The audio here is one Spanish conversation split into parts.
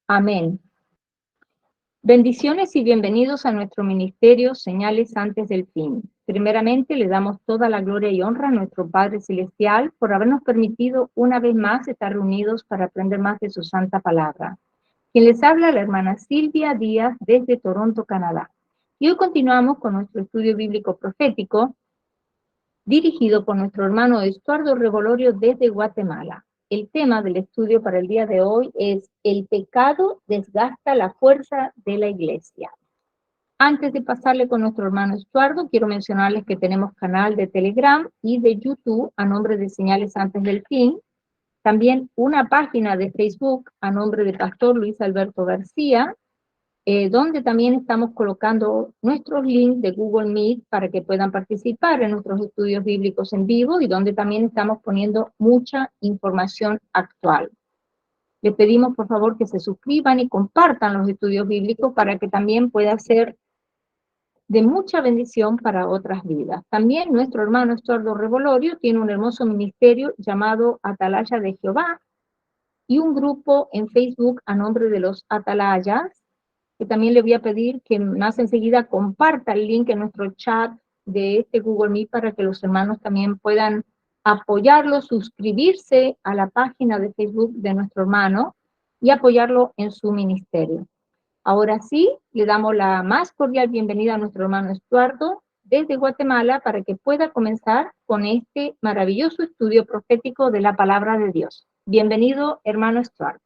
Amén. Bendiciones y bienvenidos a nuestro ministerio Señales antes del fin. Primeramente, le damos toda la gloria y honra a nuestro Padre Celestial por habernos permitido una vez más estar reunidos para aprender más de su santa palabra. Quien les habla, la hermana Silvia Díaz desde Toronto, Canadá. Y hoy continuamos con nuestro estudio bíblico profético dirigido por nuestro hermano Estuardo Revolorio desde Guatemala. El tema del estudio para el día de hoy es el pecado desgasta la fuerza de la iglesia. Antes de pasarle con nuestro hermano Estuardo, quiero mencionarles que tenemos canal de Telegram y de YouTube a nombre de Señales Antes del Fin. También una página de Facebook a nombre de Pastor Luis Alberto García, donde también estamos colocando nuestros links de Google Meet para que puedan participar en nuestros estudios bíblicos en vivo y donde también estamos poniendo mucha información actual. Les pedimos por favor que se suscriban y compartan los estudios bíblicos para que también pueda ser de mucha bendición para otras vidas. También nuestro hermano Estuardo Revolorio tiene un hermoso ministerio llamado Atalaya de Jehová y un grupo en Facebook a nombre de los Atalayas, que también le voy a pedir que más enseguida comparta el link en nuestro chat de este Google Meet para que los hermanos también puedan apoyarlo, suscribirse a la página de Facebook de nuestro hermano y apoyarlo en su ministerio. Ahora sí, le damos la más cordial bienvenida a nuestro hermano Estuardo desde Guatemala para que pueda comenzar con este maravilloso estudio profético de la palabra de Dios. Bienvenido, hermano Estuardo.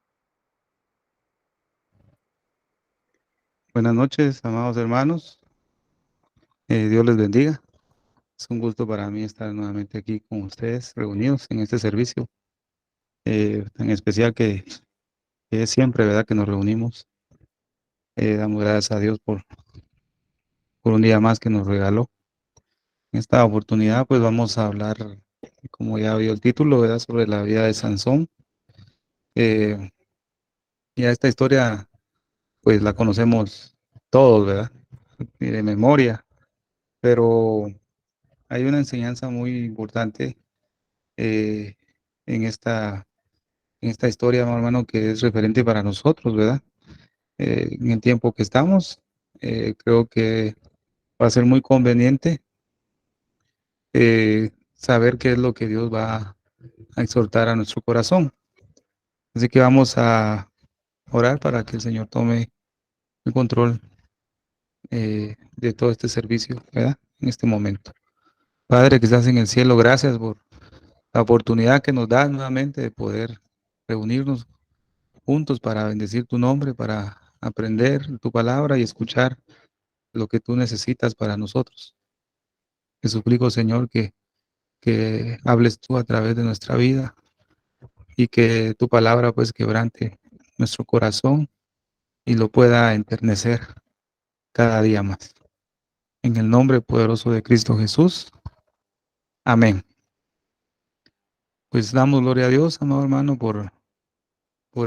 Buenas noches, amados hermanos. Dios les bendiga. Es un gusto para mí estar nuevamente aquí con ustedes, reunidos en este servicio tan especial que es siempre, ¿verdad?, que nos reunimos. Damos gracias a Dios por un día más que nos regaló. En esta oportunidad, pues vamos a hablar, como ya vio el título, ¿verdad?, sobre la vida de Sansón. Ya esta historia, pues la conocemos todos, ¿verdad?, y de memoria, pero hay una enseñanza muy importante eh, en esta historia, hermano, que es referente para nosotros, ¿verdad? En el tiempo que estamos, creo que va a ser muy conveniente saber qué es lo que Dios va a exhortar a nuestro corazón. Así que vamos a orar para que el Señor tome el control de todo este servicio, ¿verdad? En este momento. Padre que estás en el cielo, gracias por la oportunidad que nos das nuevamente de poder reunirnos juntos para bendecir tu nombre, para aprender tu palabra y escuchar lo que tú necesitas para nosotros. Te suplico, Señor, que hables tú a través de nuestra vida y que tu palabra pues quebrante nuestro corazón y lo pueda enternecer cada día más. En el nombre poderoso de Cristo Jesús. Amén. Pues damos gloria a Dios, amado hermano, por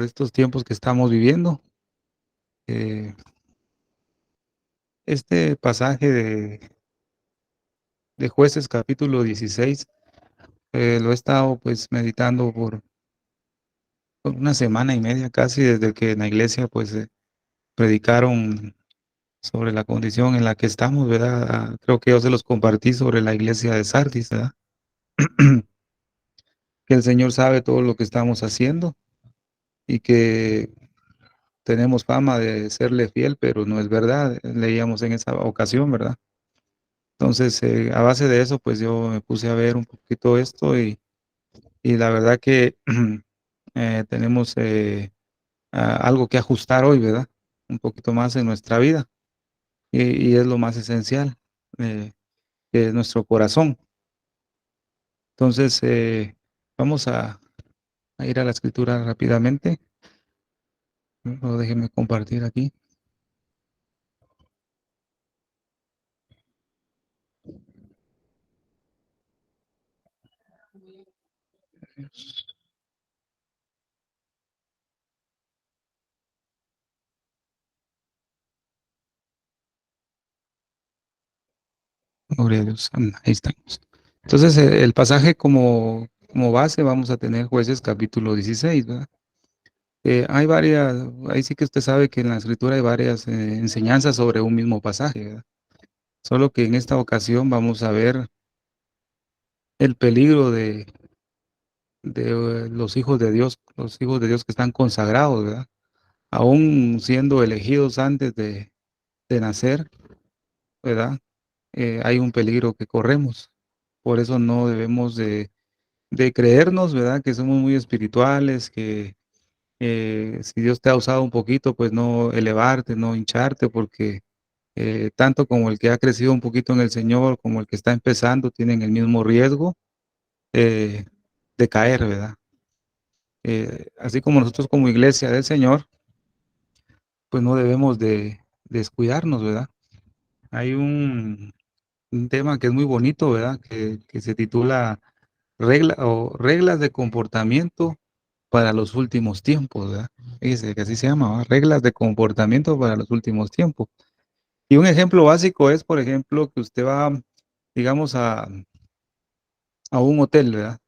estos tiempos que estamos viviendo. Este pasaje de Jueces capítulo 16 lo he estado pues meditando por una semana y media casi desde que en la iglesia pues predicaron sobre la condición en la que estamos, ¿verdad? Creo que yo se los compartí sobre la iglesia de Sardis, ¿verdad? Que el Señor sabe todo lo que estamos haciendo y que tenemos fama de serle fiel, pero no es verdad, leíamos en esa ocasión, ¿verdad? Entonces, a base de eso, pues yo me puse a ver un poquito esto y la verdad que tenemos algo que ajustar hoy, ¿verdad? Un poquito más en nuestra vida y es lo más esencial, que es nuestro corazón. Entonces, vamos a ir a la escritura rápidamente. Déjenme compartir aquí. Gloria a Dios. Ahí estamos. Entonces, el pasaje como base vamos a tener Jueces capítulo 16, ¿verdad? Hay varias, ahí sí que usted sabe que en la escritura hay varias enseñanzas sobre un mismo pasaje, ¿verdad? Solo que en esta ocasión vamos a ver el peligro de los hijos de Dios que están consagrados, ¿verdad? Aún siendo elegidos antes de nacer, ¿verdad? Hay un peligro que corremos. Por eso no debemos de creernos, ¿verdad? Que somos muy espirituales, que si Dios te ha usado un poquito, pues no elevarte, no hincharte, porque tanto como el que ha crecido un poquito en el Señor, como el que está empezando, tienen el mismo riesgo eh, de caer, ¿verdad? Así como nosotros como iglesia del Señor, pues no debemos de descuidarnos, ¿verdad? Hay un tema que es muy bonito, ¿verdad? Que se titula reglas de comportamiento para los últimos tiempos, ¿verdad? Fíjese que así se llama, ¿verdad? Reglas de comportamiento para los últimos tiempos. Y un ejemplo básico es, por ejemplo, que usted va, digamos, a un hotel, ¿verdad?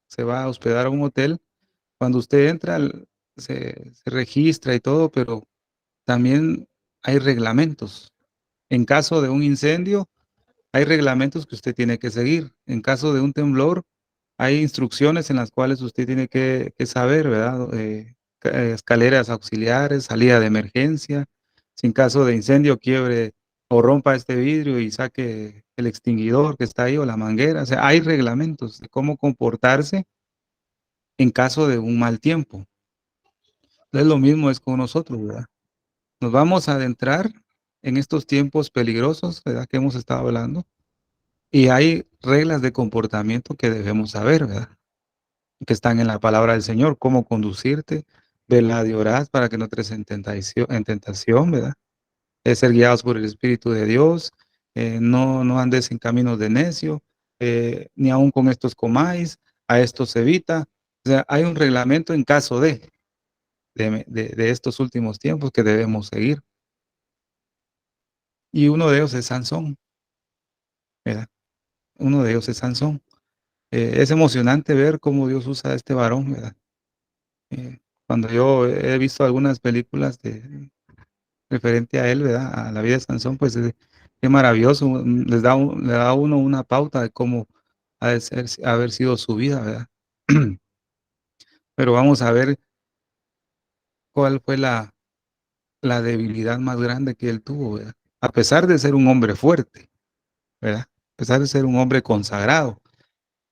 Se va a hospedar a un hotel. Cuando usted entra, se registra y todo, pero también hay reglamentos. En caso de un incendio, hay reglamentos que usted tiene que seguir. En caso de un temblor, hay instrucciones en las cuales usted tiene que saber, ¿verdad? Escaleras auxiliares, salida de emergencia. Si en caso de incendio quiebre o rompa este vidrio y saque el extinguidor que está ahí o la manguera. O sea, hay reglamentos de cómo comportarse en caso de un mal tiempo. Entonces lo mismo es con nosotros, ¿verdad? Nos vamos a adentrar en estos tiempos peligrosos, ¿verdad? Que hemos estado hablando. Y hay reglas de comportamiento que debemos saber, ¿verdad? Que están en la palabra del Señor, cómo conducirte, velad y orad para que no entres en tentación, ¿verdad? Es ser guiados por el Espíritu de Dios, no andes en caminos de necio, ni aun con estos comáis, a estos evita. O sea, hay un reglamento en caso de estos últimos tiempos que debemos seguir. Y uno de ellos es Sansón, ¿verdad? Uno de ellos es Sansón. Es emocionante ver cómo Dios usa a este varón, ¿verdad? Cuando yo he visto algunas películas referente a él, ¿verdad? A la vida de Sansón, pues qué maravilloso, le da a uno una pauta de cómo ha de haber sido su vida, ¿verdad? Pero vamos a ver cuál fue la debilidad más grande que él tuvo, ¿verdad? A pesar de ser un hombre fuerte, ¿verdad? A pesar de ser un hombre consagrado,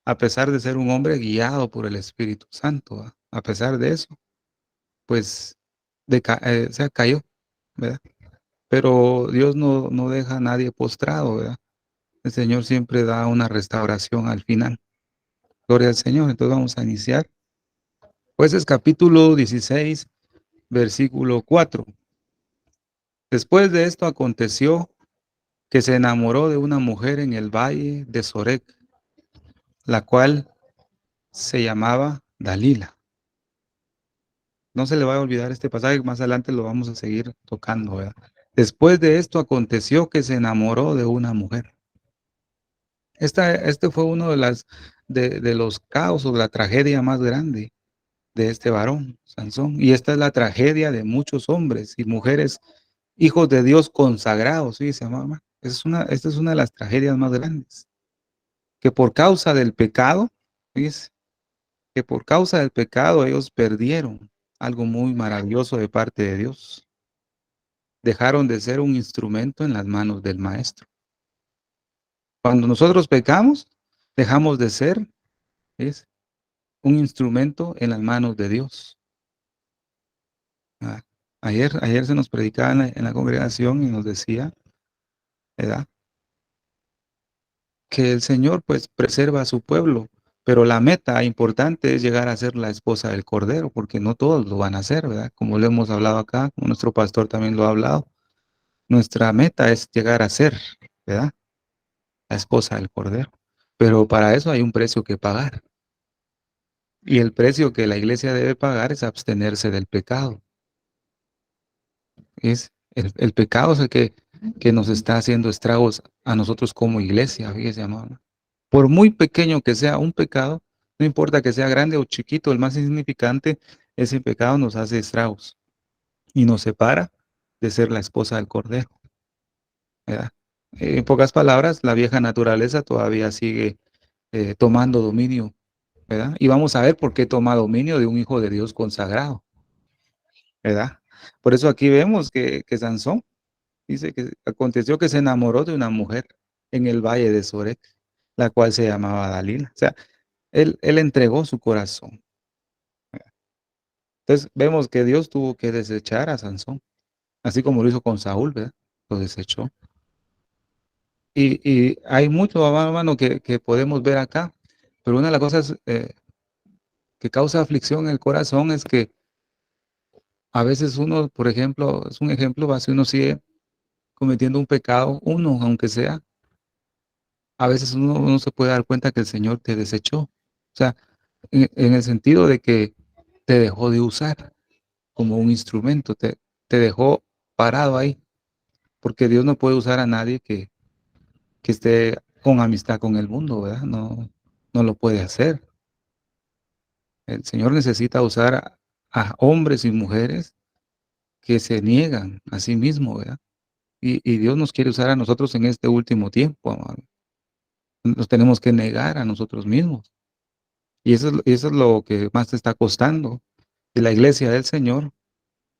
a pesar de ser un hombre guiado por el Espíritu Santo, ¿verdad? A pesar de eso, pues se cayó, ¿verdad? Pero Dios no deja a nadie postrado, ¿verdad? El Señor siempre da una restauración al final. Gloria al Señor. Entonces vamos a iniciar. Jueces capítulo 16, versículo 4. Después de esto aconteció que se enamoró de una mujer en el valle de Sorek, la cual se llamaba Dalila. No se le va a olvidar este pasaje, más adelante lo vamos a seguir tocando, ¿verdad? Después de esto aconteció que se enamoró de una mujer. Este fue uno de los caos o de la tragedia más grande de este varón, Sansón. Y esta es la tragedia de muchos hombres y mujeres, hijos de Dios consagrados, ¿sí? Se llama. Esta es una de las tragedias más grandes. Que por causa del pecado, fíjese, que por causa del pecado ellos perdieron algo muy maravilloso de parte de Dios. Dejaron de ser un instrumento en las manos del maestro. Cuando nosotros pecamos, dejamos de ser, ¿ves? Un instrumento en las manos de Dios. Ah, ayer se nos predicaba en la congregación y nos decía, ¿verdad? Que el Señor pues preserva a su pueblo, pero la meta importante es llegar a ser la esposa del Cordero, porque no todos lo van a hacer, ¿verdad? Como lo hemos hablado acá, como nuestro pastor también lo ha hablado. Nuestra meta es llegar a ser, ¿verdad? La esposa del Cordero. Pero para eso hay un precio que pagar. Y el precio que la iglesia debe pagar es abstenerse del pecado. El pecado es el que nos está haciendo estragos a nosotros como iglesia, fíjese, amado. Por muy pequeño que sea un pecado, no importa que sea grande o chiquito, el más insignificante, ese pecado nos hace estragos y nos separa de ser la esposa del Cordero, ¿verdad? En pocas palabras, la vieja naturaleza todavía sigue tomando dominio, ¿verdad? Y vamos a ver por qué toma dominio de un hijo de Dios consagrado, ¿verdad? Por eso aquí vemos que Sansón dice que aconteció que se enamoró de una mujer en el valle de Sorek, la cual se llamaba Dalila. O sea, él entregó su corazón. Entonces vemos que Dios tuvo que desechar a Sansón, así como lo hizo con Saúl, ¿verdad? Lo desechó. Y hay mucho, hermano, que podemos ver acá, pero una de las cosas que causa aflicción en el corazón es que a veces uno, por ejemplo, es un ejemplo, si uno sigue cometiendo un pecado, uno, aunque sea, a veces uno se puede dar cuenta que el Señor te desechó. O sea, en el sentido de que te dejó de usar como un instrumento, te dejó parado ahí, porque Dios no puede usar a nadie que esté con amistad con el mundo, ¿verdad? No, no lo puede hacer. El Señor necesita usar a hombres y mujeres que se niegan a sí mismos, ¿verdad? Y Dios nos quiere usar a nosotros en este último tiempo, amado. Nos tenemos que negar a nosotros mismos. Y eso es lo que más te está costando. Y la iglesia del Señor,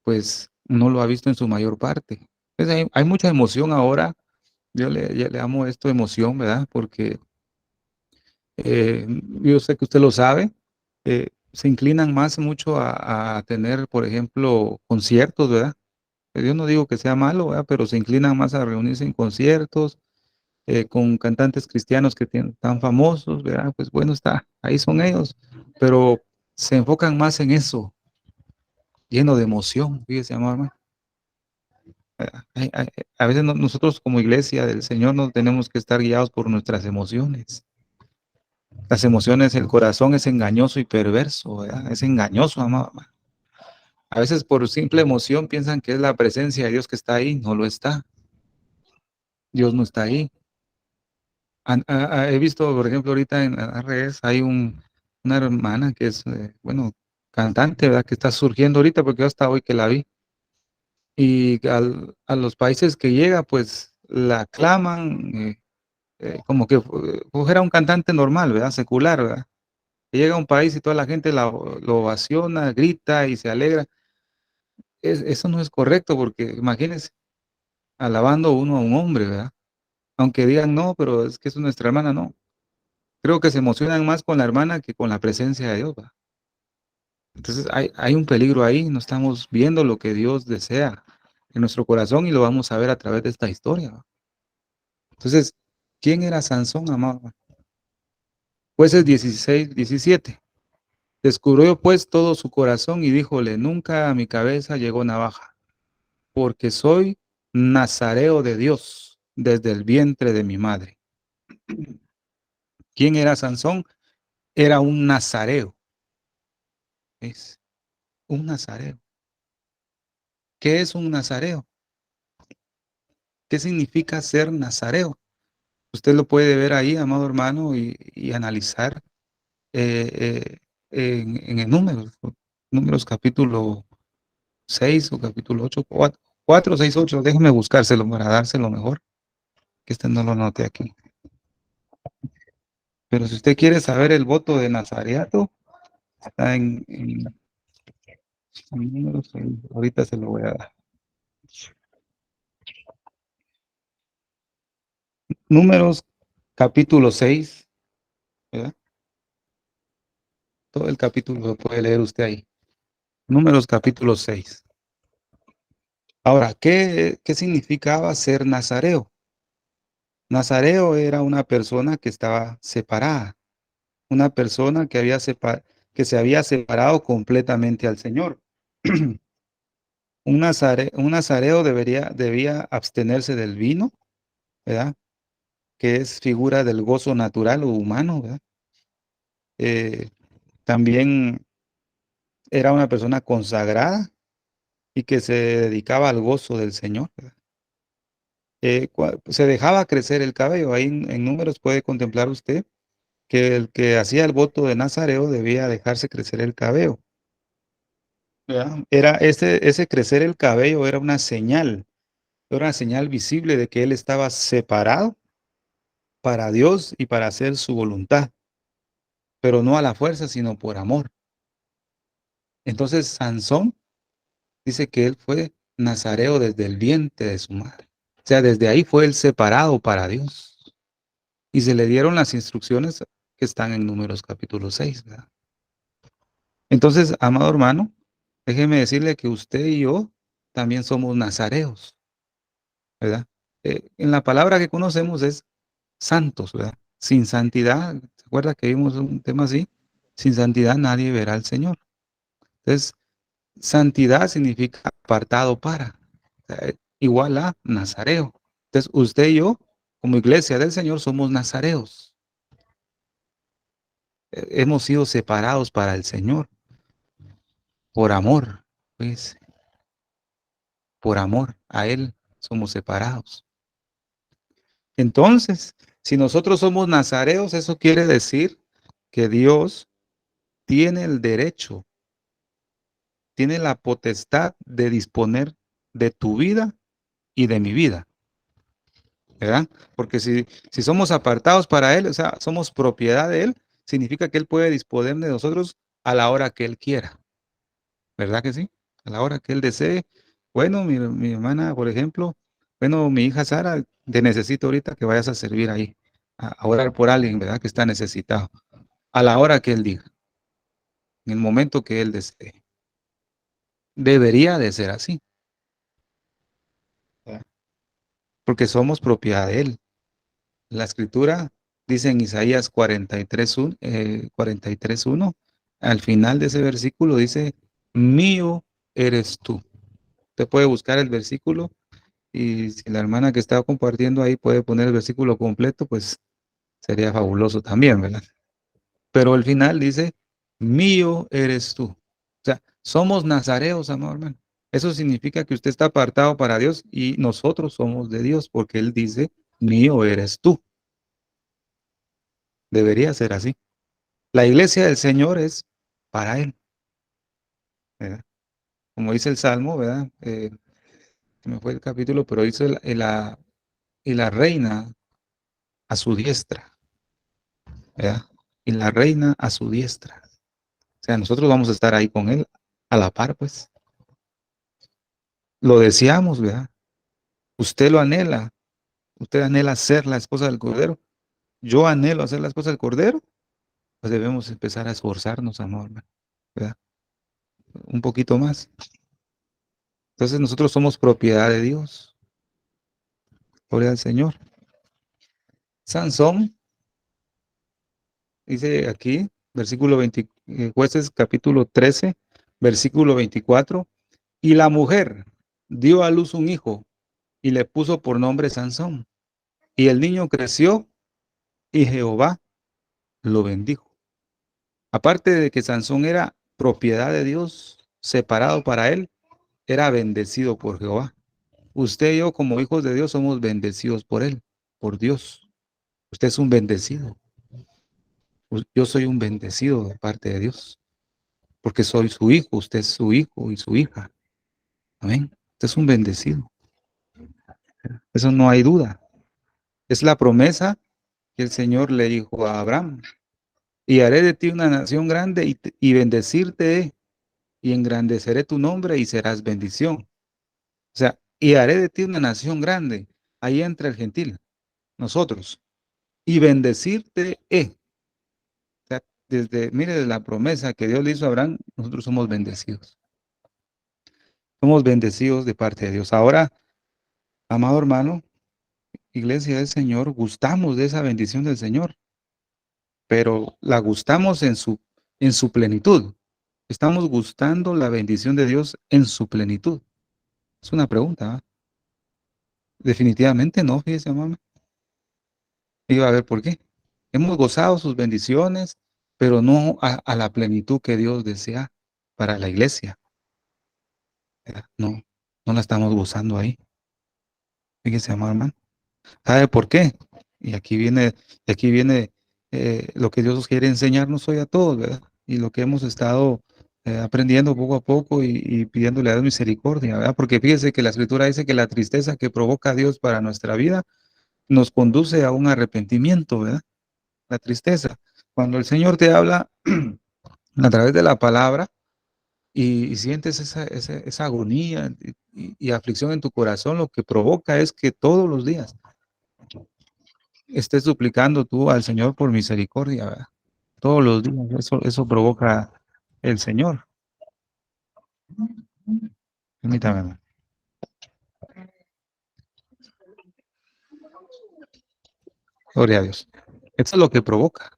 pues, no lo ha visto en su mayor parte. Pues hay mucha emoción ahora. Ya le amo esto emoción, ¿verdad? Porque yo sé que usted lo sabe. Se inclinan más mucho a tener, por ejemplo, conciertos, ¿verdad? Yo no digo que sea malo, ¿verdad? Pero se inclinan más a reunirse en conciertos con cantantes cristianos que tan famosos, ¿verdad? Pues bueno, ahí son ellos, pero se enfocan más en eso, lleno de emoción, fíjese, amor, hermano. A veces nosotros como iglesia del Señor no tenemos que estar guiados por nuestras emociones. Las emociones, el corazón es engañoso y perverso, ¿verdad? Es engañoso, amado, hermano. A veces por simple emoción piensan que es la presencia de Dios que está ahí, no lo está. Dios no está ahí. He visto, por ejemplo, ahorita en las redes hay una hermana que es, bueno, cantante, ¿verdad? Que está surgiendo ahorita porque yo hasta hoy que la vi. Y a los países que llega, pues la aclaman como que fuera un cantante normal, ¿verdad? Secular, ¿verdad? Llega a un país y toda la gente lo ovaciona, grita y se alegra. Eso no es correcto porque imagínense, alabando uno a un hombre, ¿verdad? Aunque digan no, pero es que es nuestra hermana, no. Creo que se emocionan más con la hermana que con la presencia de Dios, ¿va? Entonces hay un peligro ahí, no estamos viendo lo que Dios desea en nuestro corazón y lo vamos a ver a través de esta historia, ¿va? Entonces, ¿quién era Sansón, amado? Jueces 16, 17. Descubrió pues todo su corazón y díjole, nunca a mi cabeza llegó navaja, porque soy nazareo de Dios desde el vientre de mi madre. ¿Quién era Sansón? Era un nazareo. Es un nazareo. ¿Qué es un nazareo? ¿Qué significa ser nazareo? Usted lo puede ver ahí, amado hermano, y analizar en el números capítulo 6 o capítulo 8 4 6 8 déjeme buscárselo para dárselo mejor, que este no lo noté aquí. Pero si usted quiere saber el voto de nazareato, está en números, ahorita se lo voy a dar. Números capítulo 6, ¿verdad? Todo el capítulo lo puede leer usted ahí. Números capítulo 6. Ahora, ¿qué significaba ser nazareo? Nazareo era una persona que estaba separada, una persona que se había separado completamente al Señor. Un nazareo debía abstenerse del vino, ¿verdad? Que es figura del gozo natural o humano, ¿verdad? Eh, También era una persona consagrada y que se dedicaba al gozo del Señor, ¿verdad? Se dejaba crecer el cabello. Ahí en números puede contemplar usted que el que hacía el voto de nazareo debía dejarse crecer el cabello. ¿verdad? Era ese crecer el cabello era una señal visible de que él estaba separado para Dios y para hacer su voluntad, pero no a la fuerza, sino por amor. Entonces Sansón dice que él fue nazareo desde el vientre de su madre. O sea, desde ahí fue él separado para Dios. Y se le dieron las instrucciones que están en Números capítulo 6, ¿verdad? Entonces, amado hermano, déjeme decirle que usted y yo también somos nazareos, ¿verdad? En la palabra que conocemos es santos, ¿verdad? Sin santidad, ¿se acuerda que vimos un tema así? Sin santidad nadie verá al Señor. Entonces, santidad significa apartado para, o sea, igual a nazareo. Entonces, usted y yo, como iglesia del Señor, somos nazareos. Hemos sido separados para el Señor por amor, pues, por amor a Él somos separados. Entonces, si nosotros somos nazareos, eso quiere decir que Dios tiene el derecho, tiene la potestad de disponer de tu vida y de mi vida, ¿verdad? Porque si somos apartados para Él, o sea, somos propiedad de Él, significa que Él puede disponer de nosotros a la hora que Él quiera, ¿verdad que sí? A la hora que Él desee. Bueno, mi hermana, por ejemplo, bueno, mi hija Sara, te necesito ahorita que vayas a servir ahí, a orar por alguien, ¿verdad? Que está necesitado. A la hora que Él diga, en el momento que Él desee. Debería de ser así, ¿verdad? Porque somos propiedad de Él. La escritura dice en Isaías 43:1, 43:1, al final de ese versículo dice, mío eres tú. Usted puede buscar el versículo y si la hermana que estaba compartiendo ahí puede poner el versículo completo, pues sería fabuloso también, ¿verdad? Pero al final dice, mío eres tú. O sea, somos nazareos, amor hermano. Eso significa que usted está apartado para Dios y nosotros somos de Dios, porque Él dice, mío eres tú. Debería ser así. La iglesia del Señor es para Él, ¿verdad? Como dice el Salmo, ¿verdad? Se me fue el capítulo, pero dice y la reina a su diestra, ¿verdad? Y la reina a su diestra. O sea, nosotros vamos a estar ahí con Él a la par, pues. Lo deseamos, ¿verdad? Usted lo anhela. Usted anhela ser la esposa del Cordero. Yo anhelo ser la esposa del Cordero. Pues debemos empezar a esforzarnos, amor, ¿verdad? Un poquito más. Entonces nosotros somos propiedad de Dios. Gloria al Señor. Sansón, dice aquí, versículo 20, Jueces capítulo 13, versículo 24. Y la mujer dio a luz un hijo y le puso por nombre Sansón. Y el niño creció y Jehová lo bendijo. Aparte de que Sansón era propiedad de Dios, separado para él, era bendecido por Jehová. Usted y yo, como hijos de Dios, somos bendecidos por él, por Dios. Usted es un bendecido. Yo soy un bendecido de parte de Dios, porque soy su hijo, usted es su hijo y su hija. Amén. Usted es un bendecido. Eso no hay duda. Es la promesa que el Señor le dijo a Abraham. Y haré de ti una nación grande y bendecirte y engrandeceré tu nombre y serás bendición. O sea, y haré de ti una nación grande. Ahí entra el gentil, nosotros. Y bendecirte. O sea, mire la promesa que Dios le hizo a Abraham, nosotros somos bendecidos. Somos bendecidos de parte de Dios. Ahora, amado hermano, iglesia del Señor, gustamos de esa bendición del Señor, pero la gustamos en su plenitud. Estamos gustando la bendición de Dios en su plenitud. Es una pregunta, ¿ah? Definitivamente no, fíjese, mamá. Iba a ver por qué. Hemos gozado sus bendiciones, pero no a la plenitud que Dios desea para la iglesia, ¿verdad? No, no la estamos gozando ahí. Fíjese, amado hermano. ¿Sabe por qué? Y aquí viene lo que Dios quiere enseñarnos hoy a todos, ¿verdad? Y lo que hemos estado aprendiendo poco a poco y pidiéndole a Dios misericordia, ¿verdad? Porque fíjese que la Escritura dice que la tristeza que provoca a Dios para nuestra vida nos conduce a un arrepentimiento, ¿verdad? La tristeza. Cuando el Señor te habla a través de la palabra y sientes esa agonía y aflicción en tu corazón, lo que provoca es que todos los días estés suplicando tú al Señor por misericordia, ¿verdad? Todos los días, eso provoca el Señor. Permítame. Gloria a Dios. Eso es lo que provoca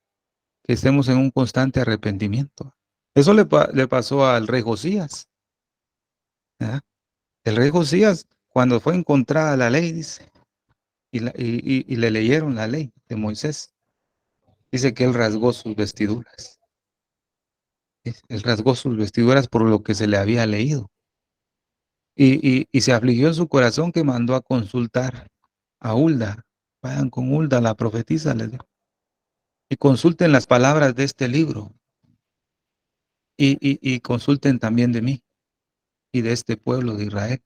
que estemos en un constante arrepentimiento. Eso le pasó al rey Josías, ¿verdad? El rey Josías, cuando fue encontrada la ley, dice, y le leyeron la ley de Moisés, dice que él rasgó sus vestiduras. Él rasgó sus vestiduras por lo que se le había leído. Y se afligió en su corazón que mandó a consultar a Hulda. Vayan con Hulda, la profetisa, les dijo, y consulten las palabras de este libro y consulten también de mí y de este pueblo de Israel.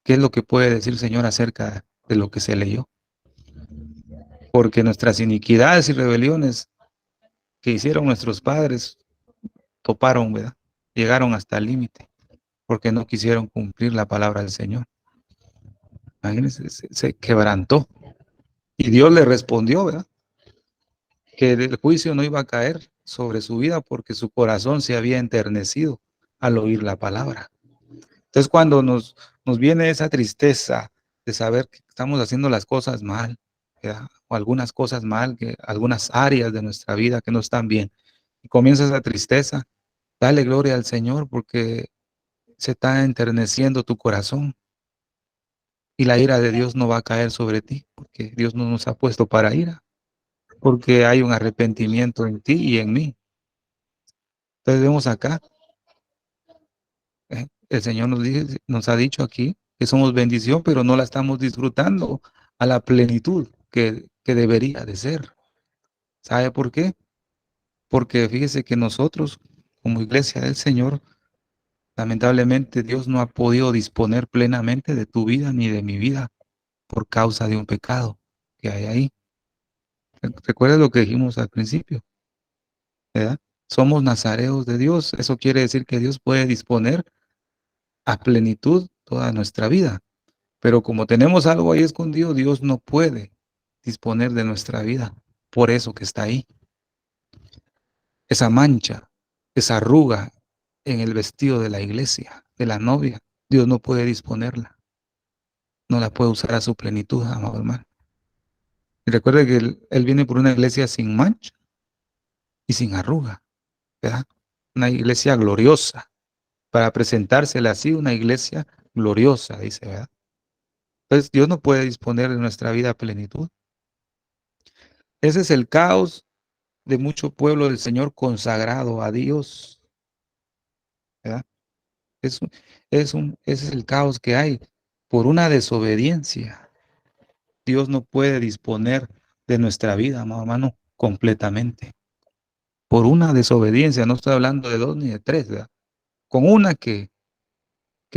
¿Qué es lo que puede decir el Señor acerca de lo que se leyó? Porque nuestras iniquidades y rebeliones que hicieron nuestros padres toparon, ¿verdad? Llegaron hasta el límite, porque no quisieron cumplir la palabra del Señor. Imagínense, se quebrantó. Y Dios le respondió, ¿verdad? Que el juicio no iba a caer sobre su vida porque su corazón se había enternecido al oír la palabra. Entonces, cuando nos viene esa tristeza de saber que estamos haciendo las cosas mal, ¿verdad? O algunas cosas mal, que algunas áreas de nuestra vida que no están bien, y comienza esa tristeza, dale gloria al Señor porque se está enterneciendo tu corazón y la ira de Dios no va a caer sobre ti, porque Dios no nos ha puesto para ira, porque hay un arrepentimiento en ti y en mí. Entonces vemos acá, el Señor nos ha dicho aquí que somos bendición, pero no la estamos disfrutando a la plenitud que debería de ser. ¿Sabe por qué? Porque fíjese que nosotros, como iglesia del Señor, lamentablemente Dios no ha podido disponer plenamente de tu vida ni de mi vida por causa de un pecado que hay ahí. Recuerda lo que dijimos al principio, ¿verdad? Somos nazareos de Dios. Eso quiere decir que Dios puede disponer a plenitud toda nuestra vida. Pero como tenemos algo ahí escondido, Dios no puede disponer de nuestra vida. Por eso que está ahí. Esa mancha, esa arruga en el vestido de la iglesia, de la novia, Dios no puede disponerla. No la puede usar a su plenitud, amado hermano. Y recuerde que él viene por una iglesia sin mancha y sin arruga, ¿verdad? Una iglesia gloriosa, para presentársela así, una iglesia gloriosa, dice, ¿verdad? Entonces, Dios no puede disponer de nuestra vida a plenitud. Ese es el caos de mucho pueblo del Señor consagrado a Dios, ¿verdad? Es, ese es el caos que hay por una desobediencia. Dios no puede disponer de nuestra vida, amado hermano, completamente. Por una desobediencia, no estoy hablando de dos ni de tres, ¿verdad? Con una que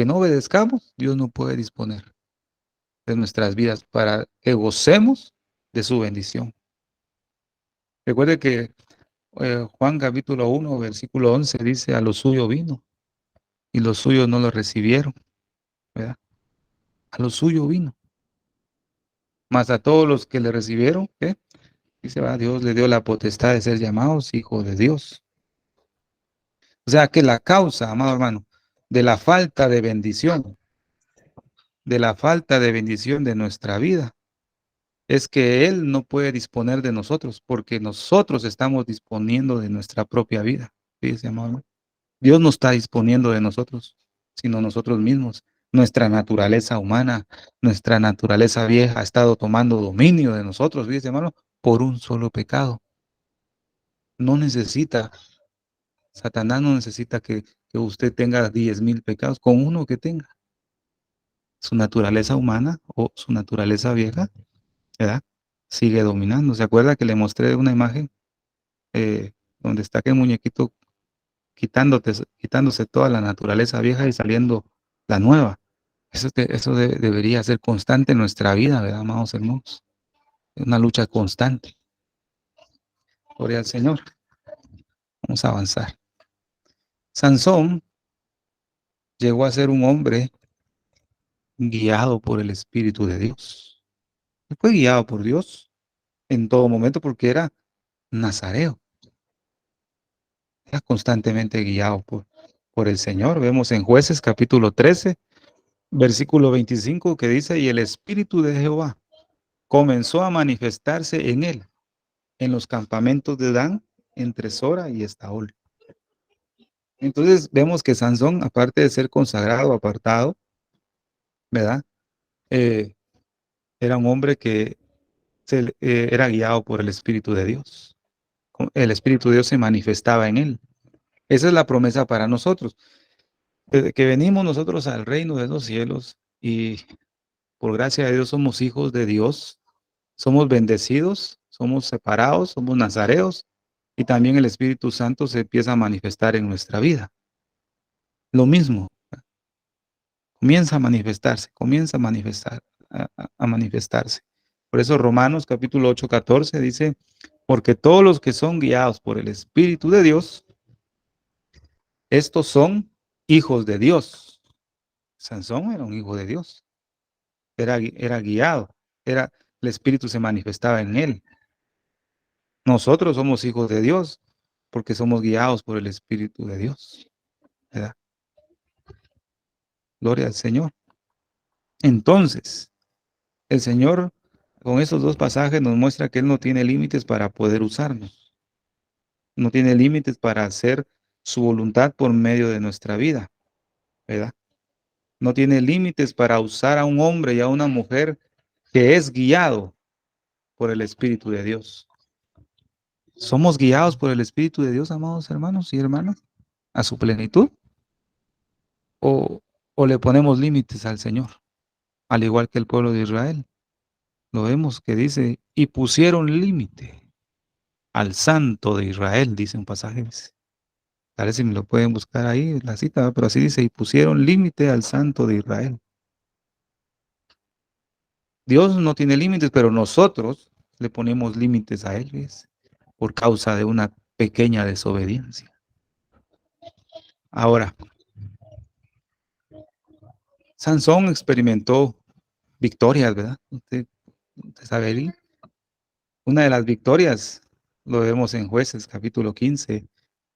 no obedezcamos, Dios no puede disponer de nuestras vidas para que gocemos de su bendición. Recuerde que Juan capítulo 1, versículo 11 dice, a lo suyo vino y los suyos no lo recibieron, ¿verdad? A lo suyo vino. Mas a todos los que le recibieron, ¿qué? Dice, va, Dios le dio la potestad de ser llamados hijos de Dios. O sea que la causa, amado hermano, de la falta de bendición, de nuestra vida, es que Él no puede disponer de nosotros, porque nosotros estamos disponiendo de nuestra propia vida. Fíjese, amado. Dios no está disponiendo de nosotros, sino nosotros mismos. Nuestra naturaleza humana, nuestra naturaleza vieja ha estado tomando dominio de nosotros, fíjese, hermano, por un solo pecado. No necesita, Satanás no necesita que usted tenga 10,000 pecados, con uno que tenga. Su naturaleza humana o su naturaleza vieja, ¿verdad? Sigue dominando. ¿Se acuerda que le mostré una imagen donde está aquel muñequito quitándose toda la naturaleza vieja y saliendo la nueva. Eso debería ser constante en nuestra vida, ¿verdad, amados hermanos? Es una lucha constante. Gloria al Señor. Vamos a avanzar. Sansón llegó a ser un hombre guiado por el Espíritu de Dios. Él fue guiado por Dios en todo momento porque era nazareo. Era constantemente guiado por el Señor. Vemos en Jueces capítulo 13, versículo 25 que dice, y el Espíritu de Jehová comenzó a manifestarse en él, en los campamentos de Dan, entre Sora y Estaol. Entonces vemos que Sansón, aparte de ser consagrado, apartado, ¿verdad? Era un hombre que era guiado por el Espíritu de Dios. El Espíritu de Dios se manifestaba en él. Esa es la promesa para nosotros. Desde que venimos nosotros al reino de los cielos y por gracia de Dios somos hijos de Dios, somos bendecidos, somos separados, somos nazareos y también el Espíritu Santo se empieza a manifestar en nuestra vida. Lo mismo, comienza a manifestar, a manifestarse. Por eso Romanos capítulo 8, 14 dice, porque todos los que son guiados por el Espíritu de Dios, estos son hijos de Dios. Sansón era un hijo de Dios, era guiado, el Espíritu se manifestaba en él. Nosotros somos hijos de Dios porque somos guiados por el Espíritu de Dios, ¿verdad? Gloria al Señor. Entonces, el Señor con estos dos pasajes nos muestra que Él no tiene límites para poder usarnos. No tiene límites para hacer su voluntad por medio de nuestra vida, ¿verdad? No tiene límites para usar a un hombre y a una mujer que es guiado por el Espíritu de Dios. ¿Somos guiados por el Espíritu de Dios, amados hermanos y hermanas, a su plenitud? ¿O le ponemos límites al Señor? Al igual que el pueblo de Israel. Lo vemos que dice, y pusieron límite al Santo de Israel, dice un pasaje. Tal vez si me lo pueden buscar ahí, la cita, ¿verdad? Pero así dice, y pusieron límite al Santo de Israel. Dios no tiene límites, pero nosotros le ponemos límites a Él, ¿ves? Por causa de una pequeña desobediencia. Ahora, Sansón experimentó victorias, ¿verdad? Usted sabe, una de las victorias lo vemos en Jueces capítulo 15,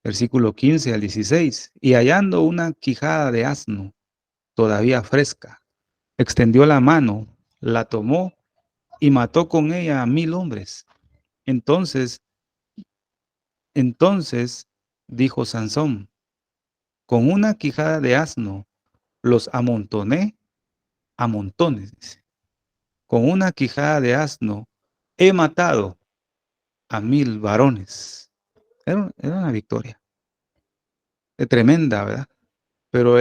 versículo 15 al 16. Y hallando una quijada de asno todavía fresca, extendió la mano, la tomó y mató con ella a 1000 hombres. Entonces dijo Sansón, con una quijada de asno los amontoné a montones. Con una quijada de asno he matado a 1000 varones. Era una victoria. Tremenda, ¿verdad? Pero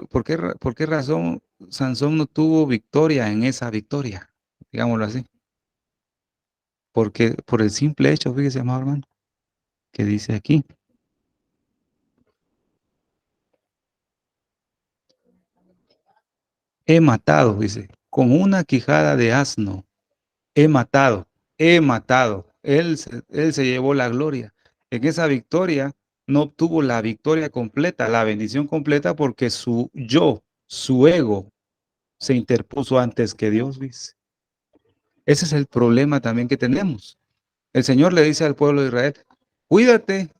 ¿por qué razón Sansón no tuvo victoria en esa victoria? Digámoslo así. Porque por el simple hecho, fíjese, amado hermano, que dice aquí. He matado, dice, con una quijada de asno. He matado, he matado. Él se llevó la gloria. En esa victoria no obtuvo la victoria completa, la bendición completa, porque su ego, se interpuso antes que Dios, dice. Ese es el problema también que tenemos. El Señor le dice al pueblo de Israel, cuídate,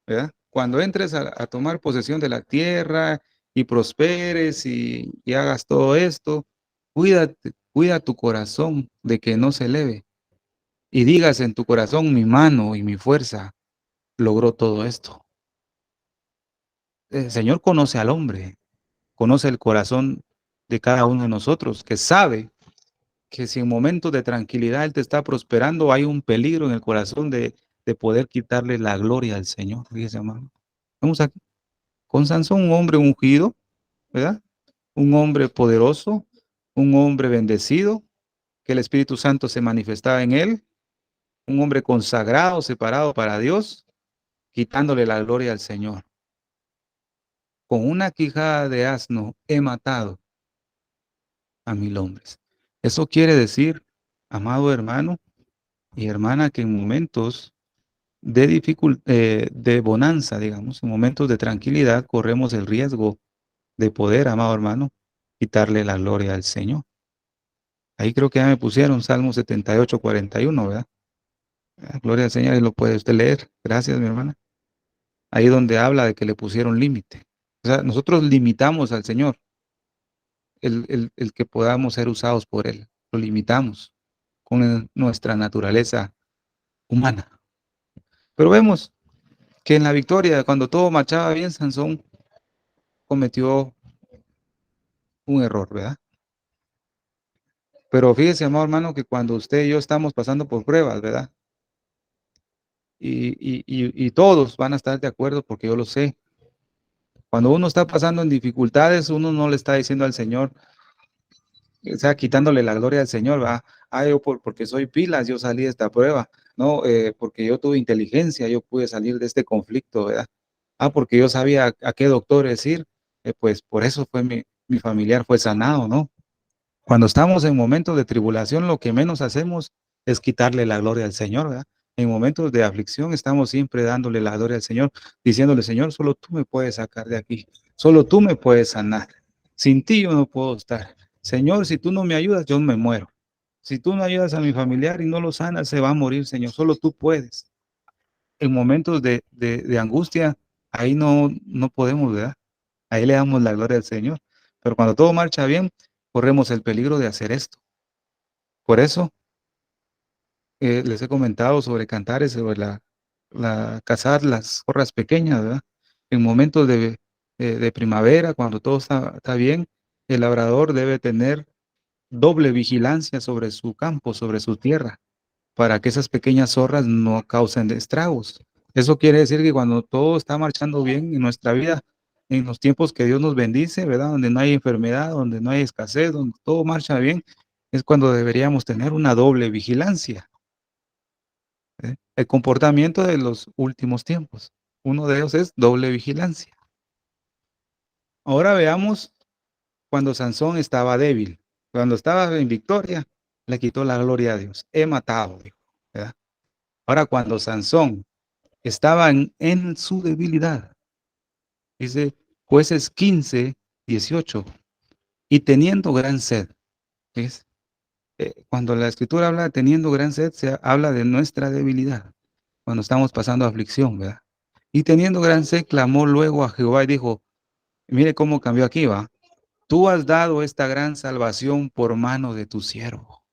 ¿verdad? Cuando entres a tomar posesión de la tierra y prosperes y hagas todo esto, cuídate, cuida tu corazón de que no se eleve. Y digas en tu corazón, mi mano y mi fuerza logró todo esto. El Señor conoce al hombre, conoce el corazón de cada uno de nosotros, que sabe que si en momentos de tranquilidad Él te está prosperando, hay un peligro en el corazón de poder quitarle la gloria al Señor. Fíjese, hermano. Vamos aquí con Sansón, un hombre ungido, ¿verdad? Un hombre poderoso, un hombre bendecido, que el Espíritu Santo se manifestaba en él, un hombre consagrado, separado para Dios, quitándole la gloria al Señor. Con una quijada de asno he matado a 1000 hombres. Eso quiere decir, amado hermano y hermana, que en momentos de bonanza, digamos, en momentos de tranquilidad, corremos el riesgo de poder, amado hermano, quitarle la gloria al Señor. Ahí creo que ya me pusieron Salmo 78:41, ¿verdad? Gloria al Señor, y lo puede usted leer. Gracias, mi hermana. Ahí donde habla de que le pusieron límite. O sea, nosotros limitamos al Señor el que podamos ser usados por Él. Lo limitamos con nuestra naturaleza humana. Pero vemos que en la victoria, cuando todo marchaba bien, Sansón cometió un error, ¿verdad? Pero fíjese, amado hermano, que cuando usted y yo estamos pasando por pruebas, ¿verdad? Y todos van a estar de acuerdo porque yo lo sé. Cuando uno está pasando en dificultades, uno no le está diciendo al Señor, o sea, quitándole la gloria al Señor, ¿verdad? Ah, yo porque soy pilas, yo salí de esta prueba. No, porque yo tuve inteligencia, yo pude salir de este conflicto, ¿verdad? Ah, porque yo sabía a qué doctor ir, pues por eso fue mi familiar fue sanado, ¿no? Cuando estamos en momentos de tribulación, lo que menos hacemos es quitarle la gloria al Señor, ¿verdad? En momentos de aflicción estamos siempre dándole la gloria al Señor, diciéndole, Señor, solo tú me puedes sacar de aquí, solo tú me puedes sanar. Sin ti yo no puedo estar. Señor, si tú no me ayudas, yo me muero. Si tú no ayudas a mi familiar y no lo sanas, se va a morir, Señor. Solo tú puedes. En momentos de angustia, ahí no podemos, ¿verdad? Ahí le damos la gloria al Señor. Pero cuando todo marcha bien, corremos el peligro de hacer esto. Por eso les he comentado sobre cantares, sobre cazar las zorras pequeñas, ¿verdad? En momentos de primavera, cuando todo está bien, el labrador debe tener doble vigilancia sobre su campo, sobre su tierra, para que esas pequeñas zorras no causen estragos. Eso quiere decir que cuando todo está marchando bien en nuestra vida, en los tiempos que Dios nos bendice, ¿verdad? Donde no hay enfermedad, donde no hay escasez, donde todo marcha bien, es cuando deberíamos tener una doble vigilancia. El comportamiento de los últimos tiempos. Uno de ellos es doble vigilancia. Ahora veamos cuando Sansón estaba débil. Cuando estaba en victoria, le quitó la gloria a Dios. He matado, dijo, ¿verdad? Ahora cuando Sansón estaba en su debilidad, dice Jueces 15:18, y teniendo gran sed. ¿Ves? Cuando la escritura habla de teniendo gran sed, se habla de nuestra debilidad, cuando estamos pasando aflicción, ¿verdad? Y teniendo gran sed, clamó luego a Jehová y dijo, mire cómo cambió aquí, va. Tú has dado esta gran salvación por mano de tu siervo.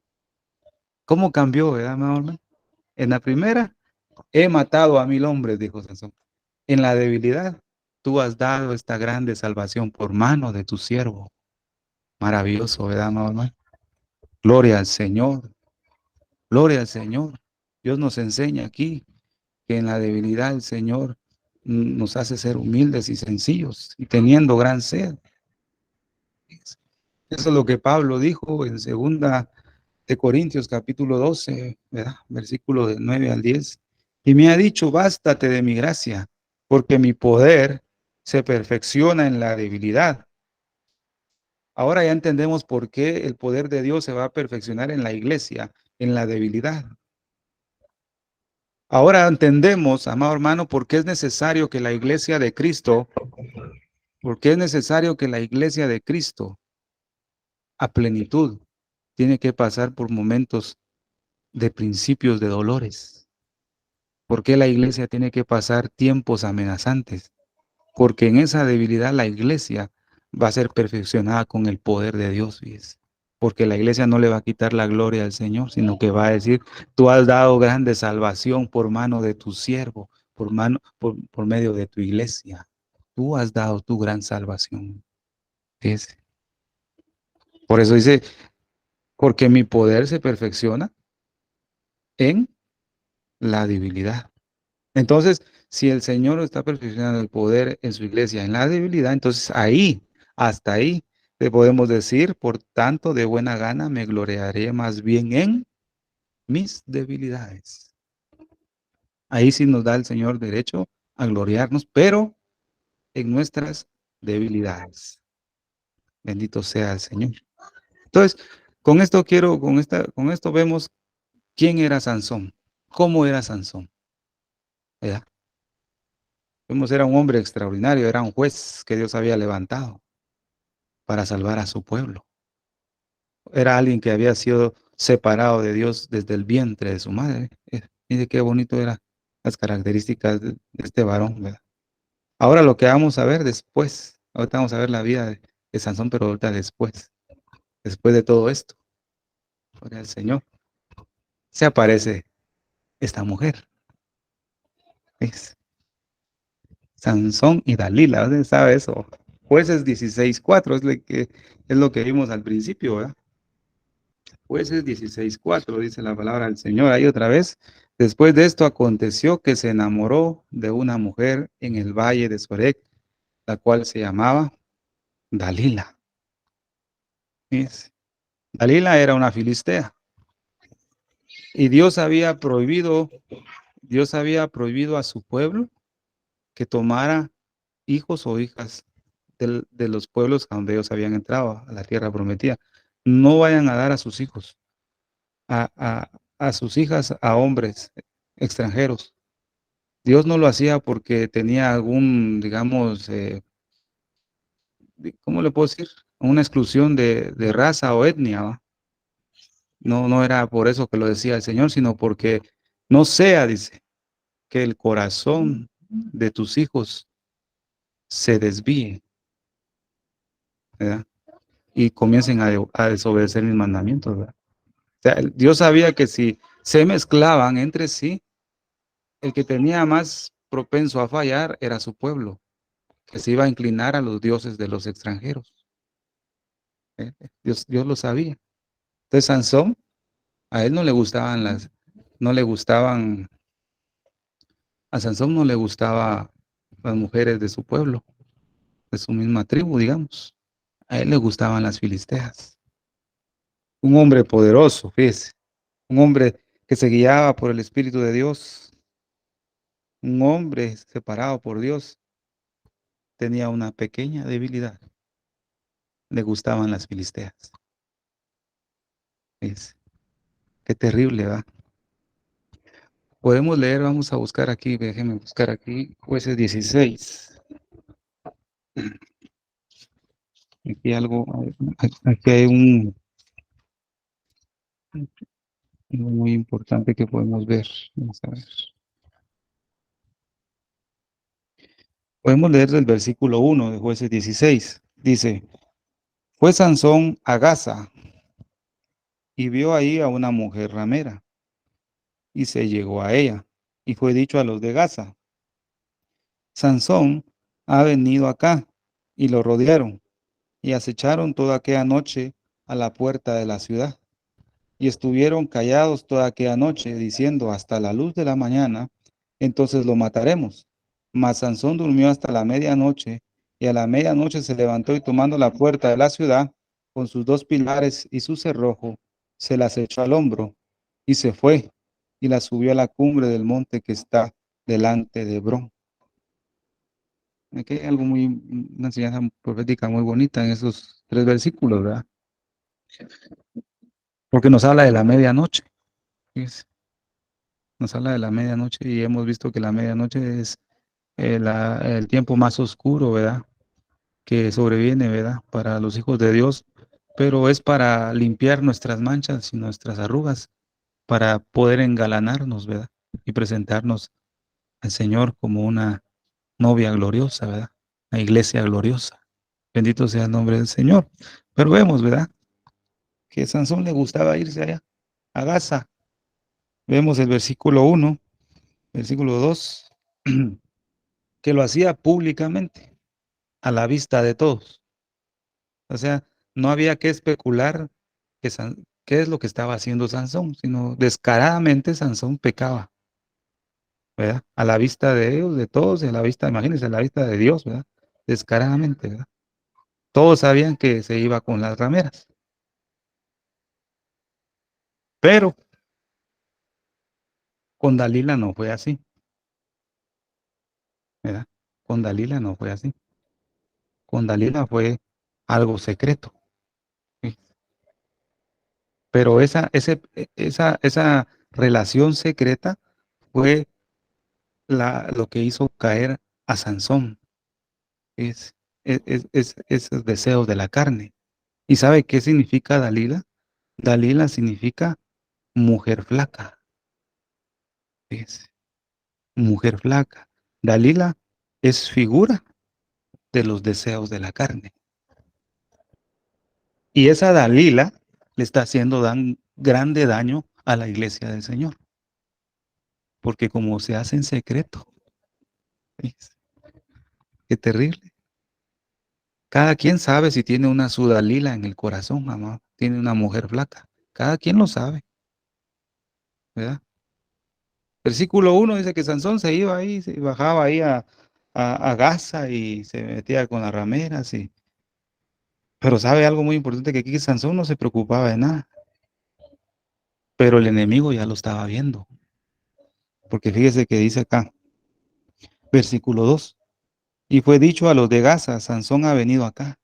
¿Cómo cambió, verdad, mi hermano? En la primera, he matado a 1000 hombres, dijo Sansón. En la debilidad, tú has dado esta grande salvación por mano de tu siervo. Maravilloso, ¿verdad, mi hermano? Gloria al Señor. Gloria al Señor. Dios nos enseña aquí que en la debilidad el Señor nos hace ser humildes y sencillos y teniendo gran sed. Eso es lo que Pablo dijo en 2 Corintios capítulo 12, ¿verdad? Versículo de 9 al 10. Y me ha dicho, bástate de mi gracia, porque mi poder se perfecciona en la debilidad. Ahora ya entendemos por qué el poder de Dios se va a perfeccionar en la iglesia, en la debilidad. Ahora entendemos, amado hermano, por qué es necesario que la iglesia de Cristo, por qué es necesario que la iglesia de Cristo a plenitud tiene que pasar por momentos de principios de dolores. ¿Por qué la iglesia tiene que pasar tiempos amenazantes? Porque en esa debilidad la iglesia va a ser perfeccionada con el poder de Dios, ¿ves? Porque la iglesia no le va a quitar la gloria al Señor, sino que va a decir, tú has dado grande salvación por mano de tu siervo, por medio de tu iglesia. Tú has dado tu gran salvación. ¿Ves? Por eso dice, porque mi poder se perfecciona en la debilidad. Entonces, si el Señor está perfeccionando el poder en su iglesia en la debilidad, entonces ahí, hasta ahí, le podemos decir, por tanto, de buena gana me gloriaré más bien en mis debilidades. Ahí sí nos da el Señor derecho a gloriarnos, pero en nuestras debilidades. Bendito sea el Señor. Entonces, con esto vemos quién era Sansón, cómo era Sansón, ¿verdad? Vemos, era un hombre extraordinario, era un juez que Dios había levantado para salvar a su pueblo. Era alguien que había sido separado de Dios desde el vientre de su madre. Mire qué bonito eran las características de este varón, ¿verdad? Ahora lo que vamos a ver después, ahorita vamos a ver la vida de Sansón, pero ahorita después de todo esto, gloria al Señor, se aparece esta mujer, es Sansón y Dalila. ¿Dónde sabe eso? Jueces 16:4 es lo que vimos al principio, ¿verdad? Jueces 16:4 dice la palabra del Señor. Ahí otra vez. Después de esto aconteció que se enamoró de una mujer en el valle de Sorek, la cual se llamaba Dalila. ¿Ves? Dalila era una filistea y Dios había prohibido a su pueblo que tomara hijos o hijas de los pueblos a donde ellos habían entrado, a la tierra prometida. No vayan a dar a sus hijos, a, a, a sus hijas a hombres extranjeros. Dios no lo hacía porque tenía algún, digamos, ¿cómo le puedo decir? Una exclusión de raza o etnia, ¿va? No, no era por eso que lo decía el Señor, sino porque no sea, dice, que el corazón de tus hijos se desvíe, ¿verdad? Y comiencen a desobedecer mis mandamientos, ¿verdad? O sea, Dios sabía que si se mezclaban entre sí, el que tenía más propenso a fallar era su pueblo, que se iba a inclinar a los dioses de los extranjeros. ¿Eh? Dios lo sabía. Entonces Sansón, a él no le gustaban, a Sansón no le gustaba las mujeres de su pueblo, de su misma tribu, digamos. A él le gustaban las filisteas. Un hombre poderoso, fíjese, un hombre que se guiaba por el Espíritu de Dios, un hombre separado por Dios, tenía una pequeña debilidad. Le gustaban las filisteas. Fíjese, qué terrible, ¿va? Podemos leer, vamos a buscar aquí, déjenme buscar aquí, Jueces 16. Aquí algo, aquí hay algo muy importante que podemos ver. Vamos a ver. Podemos leer del versículo 1 de Jueces 16. Dice, fue Sansón a Gaza y vio ahí a una mujer ramera y se llegó a ella. Y fue dicho a los de Gaza, Sansón ha venido acá. Y lo rodearon y acecharon toda aquella noche a la puerta de la ciudad. Y estuvieron callados toda aquella noche, diciendo hasta la luz de la mañana, entonces lo mataremos. Mas Sansón durmió hasta la medianoche, y a la medianoche se levantó y tomando la puerta de la ciudad, con sus dos pilares y su cerrojo, se las echó al hombro, y se fue, y la subió a la cumbre del monte que está delante de Hebrón. Aquí hay algo una enseñanza profética muy bonita en esos tres versículos, ¿verdad? Porque nos habla de la medianoche. Fíjese. Nos habla de la medianoche y hemos visto que la medianoche es el tiempo más oscuro, ¿verdad? Que sobreviene, ¿verdad? Para los hijos de Dios, pero es para limpiar nuestras manchas y nuestras arrugas, para poder engalanarnos, ¿verdad? Y presentarnos al Señor como una novia gloriosa, ¿verdad? Una iglesia gloriosa. Bendito sea el nombre del Señor. Pero vemos, ¿verdad? Que a Sansón le gustaba irse allá, a Gaza. Vemos el versículo 1, versículo 2. Que lo hacía públicamente, a la vista de todos. O sea, no había que especular qué es lo que estaba haciendo Sansón, sino descaradamente Sansón pecaba, ¿verdad? A la vista de ellos, de todos, y a la vista, imagínense, a la vista de Dios, ¿verdad? Descaradamente, ¿verdad? Todos sabían que se iba con las rameras, pero con Dalila no fue así. ¿verdad? Con Dalila no fue así. Con Dalila fue algo secreto. ¿Sí? Pero esa relación secreta fue lo que hizo caer a Sansón. Es, esos deseos de la carne. ¿Y sabe qué significa Dalila? Dalila significa mujer flaca. Es mujer flaca. Dalila es figura de los deseos de la carne. Y esa Dalila le está haciendo grande daño a la iglesia del Señor. Porque como se hace en secreto, ¿ves? Qué terrible. Cada quien sabe si tiene una su Dalila en el corazón, mamá. Tiene una mujer flaca. Cada quien lo sabe, ¿verdad? Versículo 1 dice que Sansón se iba ahí, se bajaba ahí a Gaza y se metía con las rameras. Pero sabe algo muy importante, que aquí Sansón no se preocupaba de nada. Pero el enemigo ya lo estaba viendo. Porque fíjese que dice acá, versículo 2. Y fue dicho a los de Gaza, Sansón ha venido acá.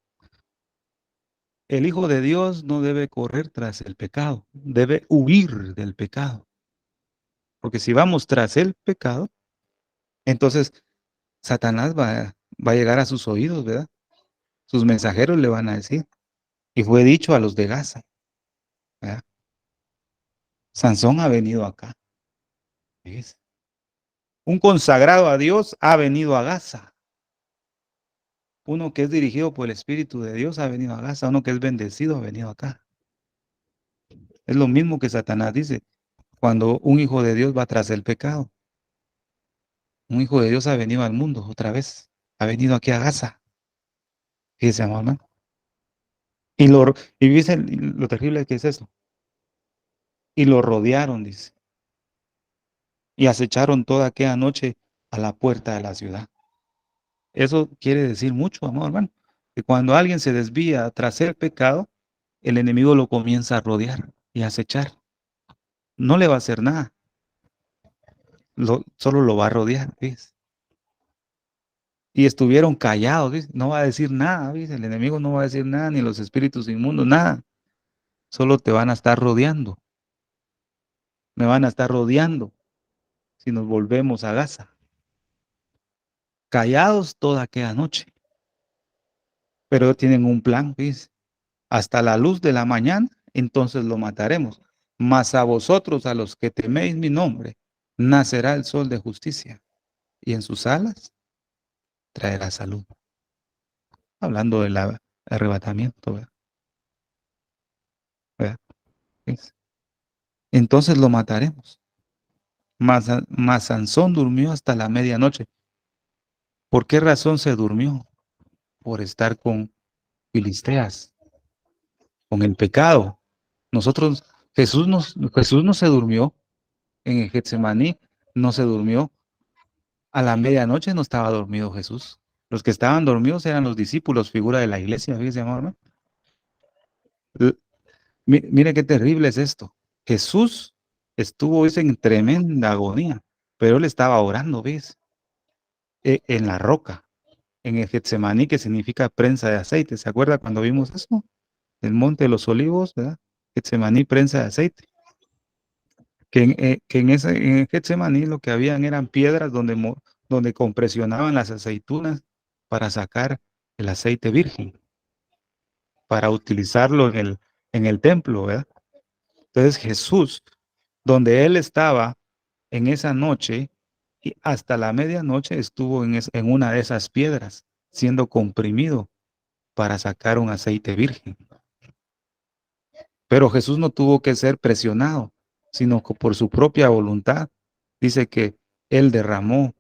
El Hijo de Dios no debe correr tras el pecado, debe huir del pecado. Porque si vamos tras el pecado, entonces Satanás va a llegar a sus oídos, ¿verdad? Sus mensajeros le van a decir. Y fue dicho a los de Gaza, ¿verdad? Sansón ha venido acá. ¿Ves? Un consagrado a Dios ha venido a Gaza. Uno que es dirigido por el Espíritu de Dios ha venido a Gaza. Uno que es bendecido ha venido acá. Es lo mismo que Satanás dice cuando un hijo de Dios va tras el pecado. Un hijo de Dios ha venido al mundo otra vez. Ha venido aquí a Gaza. Fíjese, amor, hermano. Y dice lo terrible que es eso. Y lo rodearon, dice. Y acecharon toda aquella noche a la puerta de la ciudad. Eso quiere decir mucho, amor, hermano. Que cuando alguien se desvía tras el pecado, el enemigo lo comienza a rodear y a acechar. No le va a hacer nada. Solo lo va a rodear, ¿ves? Y estuvieron callados, ¿ves? No va a decir nada, ¿ves? El enemigo no va a decir nada, ni los espíritus inmundos, nada. Solo te van a estar rodeando. Me van a estar rodeando si nos volvemos a Gaza. Callados toda aquella noche. Pero tienen un plan, ¿ves? Hasta la luz de la mañana, entonces lo mataremos. Mas a vosotros, a los que teméis mi nombre, nacerá el sol de justicia, y en sus alas traerá salud. Hablando del arrebatamiento, ¿verdad? ¿Verdad? ¿Ves? Entonces lo mataremos. Mas Sansón durmió hasta la medianoche. ¿Por qué razón se durmió? Por estar con filisteas, con el pecado. Nosotros, Jesús no se durmió en el Getsemaní, no se durmió. A la medianoche no estaba dormido Jesús. Los que estaban dormidos eran los discípulos, figura de la iglesia, fíjese, amor, ¿no? Mire qué terrible es esto. Jesús estuvo dice, en tremenda agonía, pero él estaba orando, ¿ves? En la roca, en el Getsemaní, que significa prensa de aceite. ¿Se acuerda cuando vimos eso? El monte de los olivos, ¿verdad? Getsemaní, prensa de aceite. En el Getsemaní lo que habían eran piedras donde compresionaban las aceitunas para sacar el aceite virgen, para utilizarlo en el templo, ¿verdad? Entonces Jesús, donde él estaba en esa noche y hasta la medianoche estuvo en una de esas piedras, siendo comprimido para sacar un aceite virgen. Pero Jesús no tuvo que ser presionado, sino que por su propia voluntad, dice que él derramó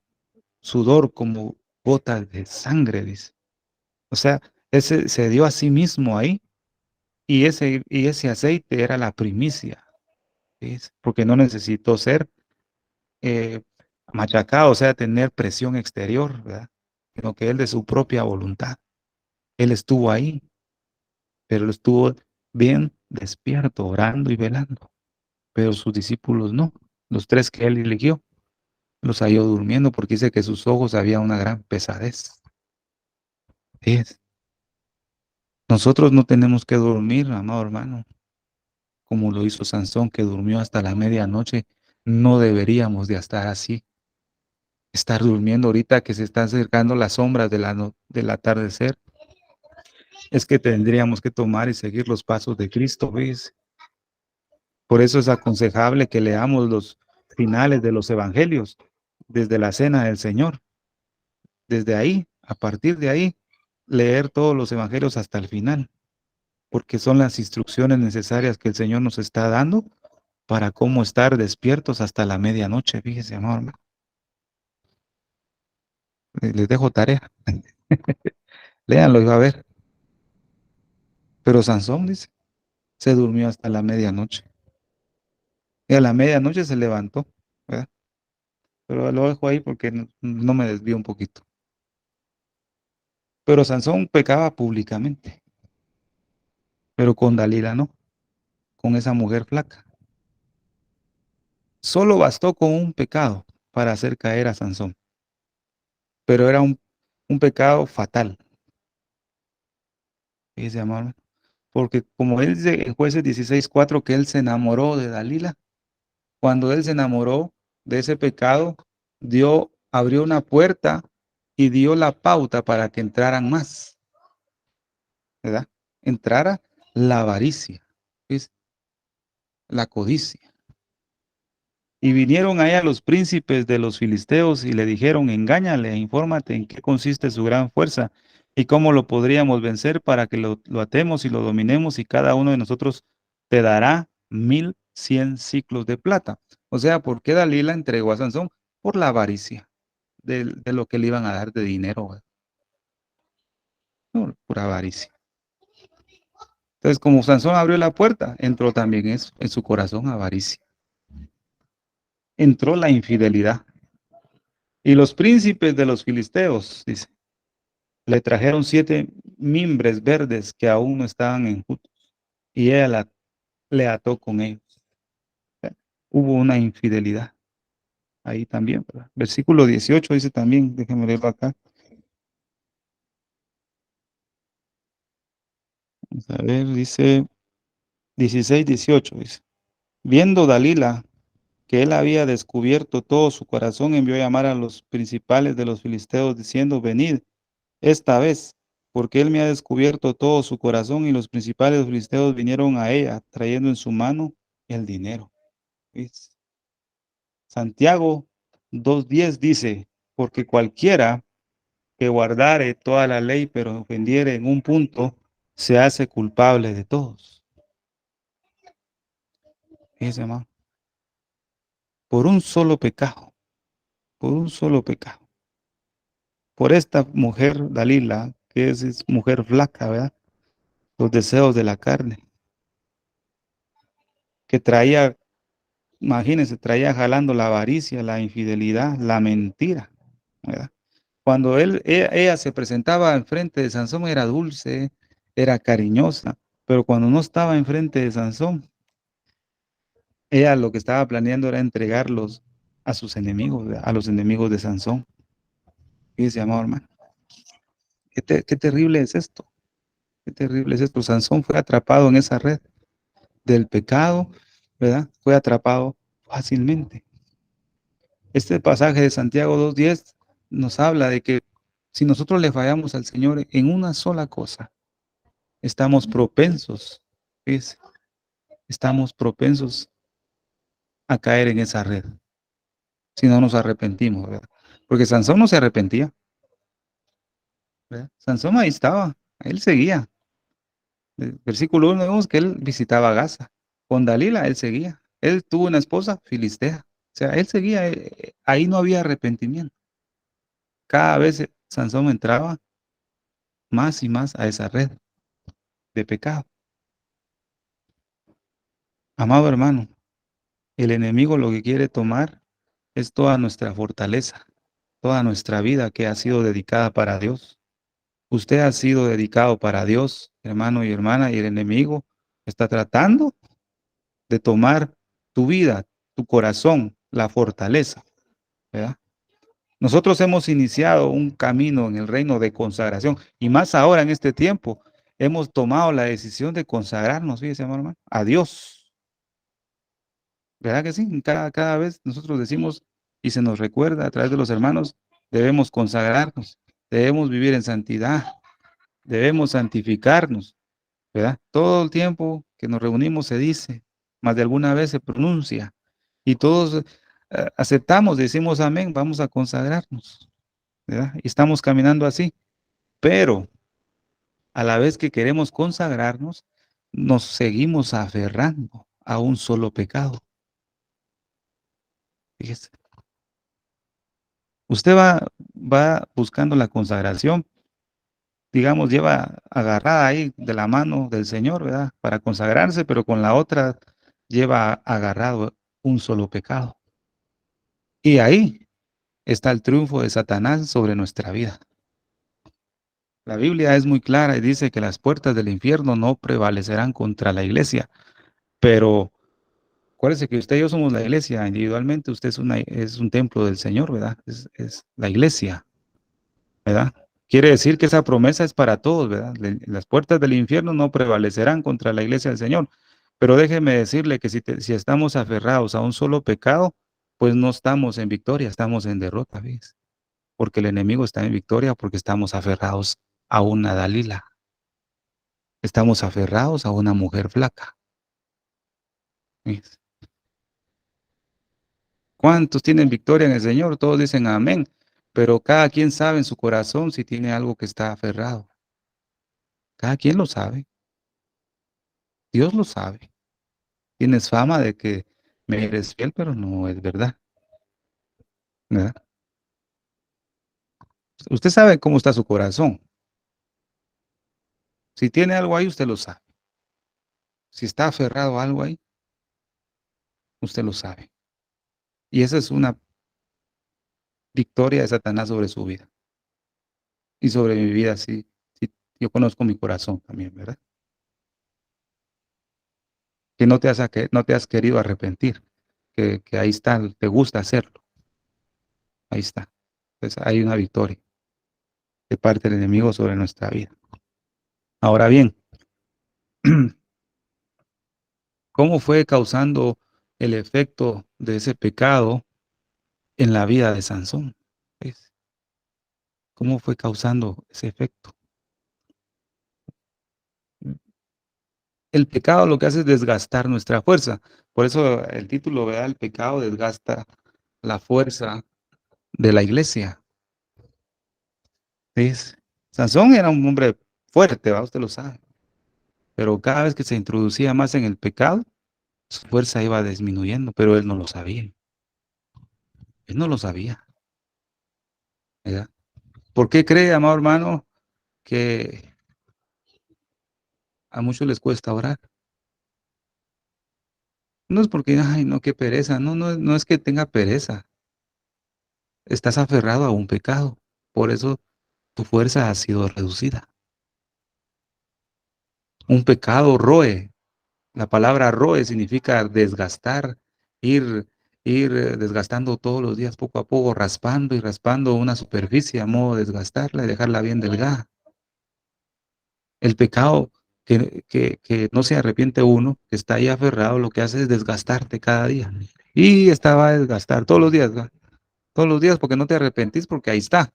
sudor como gotas de sangre, dice. O sea, ese se dio a sí mismo ahí y ese aceite era la primicia, ¿ves? Porque no necesitó ser eh, machacado, o sea, tener presión exterior, ¿verdad? Sino que él de su propia voluntad, él estuvo ahí, pero él estuvo bien despierto, orando y velando, pero sus discípulos no, los tres que él eligió. los halló durmiendo porque dice que sus ojos había una gran pesadez. Fíjese, nosotros no tenemos que dormir, amado hermano, como lo hizo Sansón, que durmió hasta la medianoche. No deberíamos de estar así, estar durmiendo ahorita que se están acercando las sombras de del atardecer. Es que tendríamos que tomar y seguir los pasos de Cristo, ¿ves? Por eso es aconsejable que leamos los finales de los evangelios desde la cena del Señor. Desde ahí, a partir de ahí, leer todos los evangelios hasta el final, porque son las instrucciones necesarias que el Señor nos está dando para cómo estar despiertos hasta la medianoche. Fíjese, amor. Les dejo tarea. Léanlo y va a ver. Pero Sansón dice, se durmió hasta la medianoche. Y a la medianoche se levantó, ¿verdad? Pero lo dejo ahí porque no me desvío un poquito. Pero Sansón pecaba públicamente, pero con Dalila no, con esa mujer flaca. Solo bastó con un pecado para hacer caer a Sansón, pero era un pecado fatal. Fíjese, amor, porque como él dice en Jueces 16:4 que él se enamoró de Dalila, cuando él se enamoró de ese pecado, abrió una puerta y dio la pauta para que entraran más, ¿verdad? Entrara la avaricia, ¿ves? La codicia. Y vinieron allá los príncipes de los filisteos y le dijeron, engáñale, infórmate en qué consiste su gran fuerza y cómo lo podríamos vencer para que lo atemos y lo dominemos y cada uno de nosotros te dará 1,100 ciclos de plata. O sea, ¿por qué Dalila entregó a Sansón? Por la avaricia de lo que le iban a dar de dinero, güey. No, por avaricia. Entonces, como Sansón abrió la puerta, entró también eso, en su corazón avaricia. Entró la infidelidad. Y los príncipes de los filisteos, dice, le trajeron 7 mimbres verdes que aún no estaban enjutos, y ella le ató con ellos. Hubo una infidelidad ahí también, ¿verdad? Versículo 18 dice también, déjenme leerlo acá. Vamos a ver, dice 16, 18, dice. Viendo Dalila que él había descubierto todo su corazón, envió a llamar a los principales de los filisteos, diciendo, venid esta vez, porque él me ha descubierto todo su corazón. Y los principales filisteos vinieron a ella, trayendo en su mano el dinero. ¿Ves? Santiago 2:10 dice, porque cualquiera que guardare toda la ley, pero ofendiere en un punto, se hace culpable de todos. Fíjese, hermano, por un solo pecado, por un solo pecado. Por esta mujer, Dalila, que es mujer flaca, ¿verdad? Los deseos de la carne, que traía, imagínense, traía jalando la avaricia, la infidelidad, la mentira, ¿verdad? Cuando ella se presentaba enfrente de Sansón, era dulce, era cariñosa, pero cuando no estaba enfrente de Sansón, ella lo que estaba planeando era entregarlos a sus enemigos, ¿verdad? A los enemigos de Sansón. Fíjese, amado hermano, qué terrible es esto, qué terrible es esto. Sansón fue atrapado en esa red del pecado, ¿verdad? Fue atrapado fácilmente. Este pasaje de Santiago 2:10 nos habla de que si nosotros le fallamos al Señor en una sola cosa, estamos propensos, ¿ves? Estamos propensos a caer en esa red, si no nos arrepentimos, ¿verdad? Porque Sansón no se arrepentía, ¿verdad? Sansón ahí estaba, él seguía. Versículo 1 vemos que él visitaba a Gaza. Con Dalila él seguía. Él tuvo una esposa filistea. O sea, él seguía, ahí no había arrepentimiento. Cada vez Sansón entraba más y más a esa red de pecado. Amado hermano, el enemigo lo que quiere tomar es toda nuestra fortaleza, toda nuestra vida que ha sido dedicada para Dios. Usted ha sido dedicado para Dios, hermano y hermana, y el enemigo está tratando de tomar tu vida, tu corazón, la fortaleza. ¿verdad? Nosotros hemos iniciado un camino en el reino de consagración y más ahora en este tiempo hemos tomado la decisión de consagrarnos, fíjese, hermano, a Dios. ¿Verdad que sí? Cada vez nosotros decimos y se nos recuerda a través de los hermanos, debemos consagrarnos, debemos vivir en santidad, debemos santificarnos, ¿verdad? Todo el tiempo que nos reunimos se dice, más de alguna vez se pronuncia y todos aceptamos, decimos amén, vamos a consagrarnos, ¿verdad? Y estamos caminando así, pero a la vez que queremos consagrarnos, nos seguimos aferrando a un solo pecado. Fíjese. Usted va buscando la consagración, digamos, lleva agarrada ahí de la mano del Señor, ¿verdad? Para consagrarse, pero con la otra lleva agarrado un solo pecado. Y ahí está el triunfo de Satanás sobre nuestra vida. La Biblia es muy clara y dice que las puertas del infierno no prevalecerán contra la iglesia, pero acuérdese que usted y yo somos la iglesia individualmente, usted es un templo del Señor, ¿verdad? Es la iglesia. ¿Verdad? Quiere decir que esa promesa es para todos, ¿verdad? Las puertas del infierno no prevalecerán contra la iglesia del Señor. Pero déjeme decirle que si estamos aferrados a un solo pecado, pues no estamos en victoria, estamos en derrota, ¿ves? Porque el enemigo está en victoria porque estamos aferrados a una Dalila. Estamos aferrados a una mujer flaca. ¿Ves? ¿Cuántos tienen victoria en el Señor? Todos dicen amén. Pero cada quien sabe en su corazón si tiene algo que está aferrado. Cada quien lo sabe. Dios lo sabe. Tienes fama de que me eres fiel, pero no es verdad, ¿verdad? Usted sabe cómo está su corazón. Si tiene algo ahí, usted lo sabe. Si está aferrado a algo ahí, usted lo sabe. Y esa es una victoria de Satanás sobre su vida. Y sobre mi vida, sí, yo conozco mi corazón también, ¿verdad? Que no te has querido arrepentir, que ahí está, te gusta hacerlo. Ahí está. Entonces hay una victoria de parte del enemigo sobre nuestra vida. Ahora bien, ¿cómo fue causando el efecto de ese pecado en la vida de Sansón? ¿Ves? ¿Cómo fue causando ese efecto? El pecado lo que hace es desgastar nuestra fuerza. Por eso el título, ¿verdad? El pecado desgasta la fuerza de la iglesia. ¿Ves? Sansón era un hombre fuerte, ¿va? Usted lo sabe. Pero cada vez que se introducía más en el pecado, su fuerza iba disminuyendo, pero él no lo sabía. Él no lo sabía, ¿verdad? ¿Por qué cree, amado hermano, que a muchos les cuesta orar? No es porque, ay, no, qué pereza. No es que tenga pereza. Estás aferrado a un pecado. Por eso tu fuerza ha sido reducida. Un pecado roe. La palabra roe significa desgastar, ir, ir desgastando todos los días, poco a poco, raspando y raspando una superficie a modo de desgastarla y dejarla bien delgada. El pecado que no se arrepiente uno, que está ahí aferrado, lo que hace es desgastarte cada día. Y estaba a desgastar todos los días, ¿verdad? Todos los días porque no te arrepentís, porque ahí está.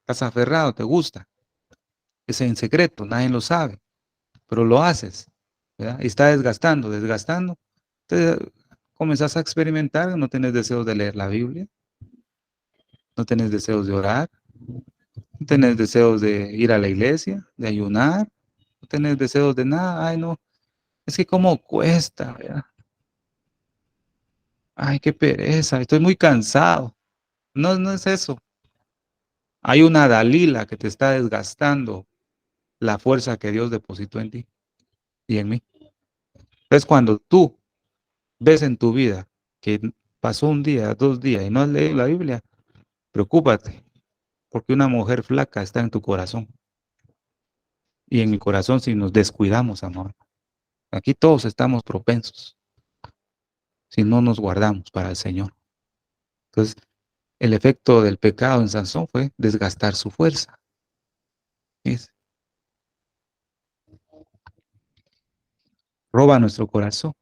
Estás aferrado, te gusta. Es en secreto, nadie lo sabe, pero lo haces, ¿verdad? Y está desgastando, desgastando. Entonces comenzás a experimentar, no tienes deseos de leer la Biblia, no tienes deseos de orar, no tienes deseos de ir a la iglesia, de ayunar, no tienes deseos de nada. Ay, no, es que cómo cuesta, ¿verdad? Ay, qué pereza, estoy muy cansado. No, no es eso. Hay una Dalila que te está desgastando la fuerza que Dios depositó en ti y en mí. Es cuando tú ves en tu vida que pasó un día, 2 días y no has leído la Biblia, preocúpate, porque una mujer flaca está en tu corazón. Y en mi corazón si nos descuidamos, amor. Aquí todos estamos propensos si no nos guardamos para el Señor. Entonces, El efecto del pecado en Sansón fue desgastar su fuerza. ¿Ves? Roba nuestro corazón.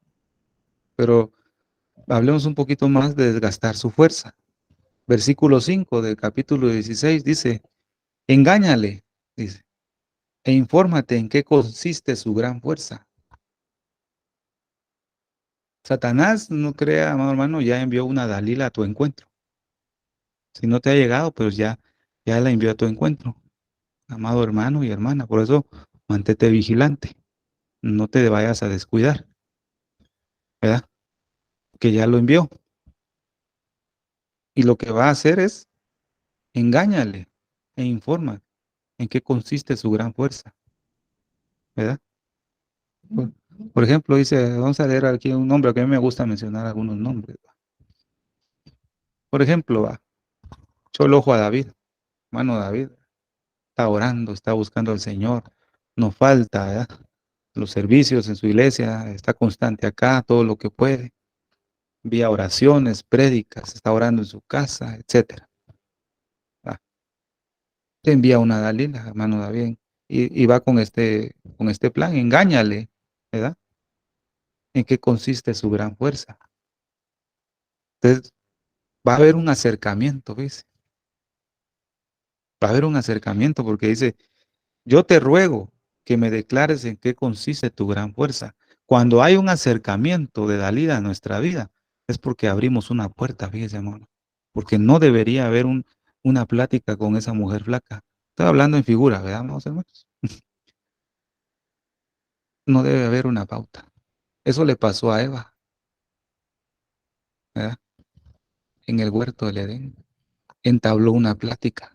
Pero hablemos un poquito más de desgastar su fuerza. Versículo 5 del capítulo 16 dice, engáñale, dice, e infórmate en qué consiste su gran fuerza. Satanás, no crea, amado hermano, ya envió una Dalila a tu encuentro. Si no te ha llegado, pues ya la envió a tu encuentro, amado hermano y hermana. Por eso, mantente vigilante. No te vayas a descuidar, ¿verdad? Que ya lo envió. Y lo que va a hacer es engáñale e informa en qué consiste su gran fuerza, ¿verdad? Por, por ejemplo, dice, vamos a leer aquí un nombre, que a mí me gusta mencionar algunos nombres. ¿Va? Por ejemplo, va, echó el ojo a David, hermano David, está orando, está buscando al Señor, no falta, ¿verdad? Los servicios en su iglesia, está constante acá, todo lo que puede, vía oraciones, prédicas, está orando en su casa, etcétera. ¿Va? Te envía una Dalila, hermano David, y va con este plan, engáñale, ¿verdad? ¿En qué consiste su gran fuerza? Entonces, va a haber un acercamiento, ¿ves? Va a haber un acercamiento porque dice, yo te ruego que me declares en qué consiste tu gran fuerza. Cuando hay un acercamiento de Dalila a nuestra vida, es porque abrimos una puerta, fíjese, hermano. Porque no debería haber una plática con esa mujer flaca. Estoy hablando en figura, ¿verdad, amados hermanos? No debe haber una pauta. Eso le pasó a Eva, ¿verdad? En el huerto del Edén. Entabló una plática,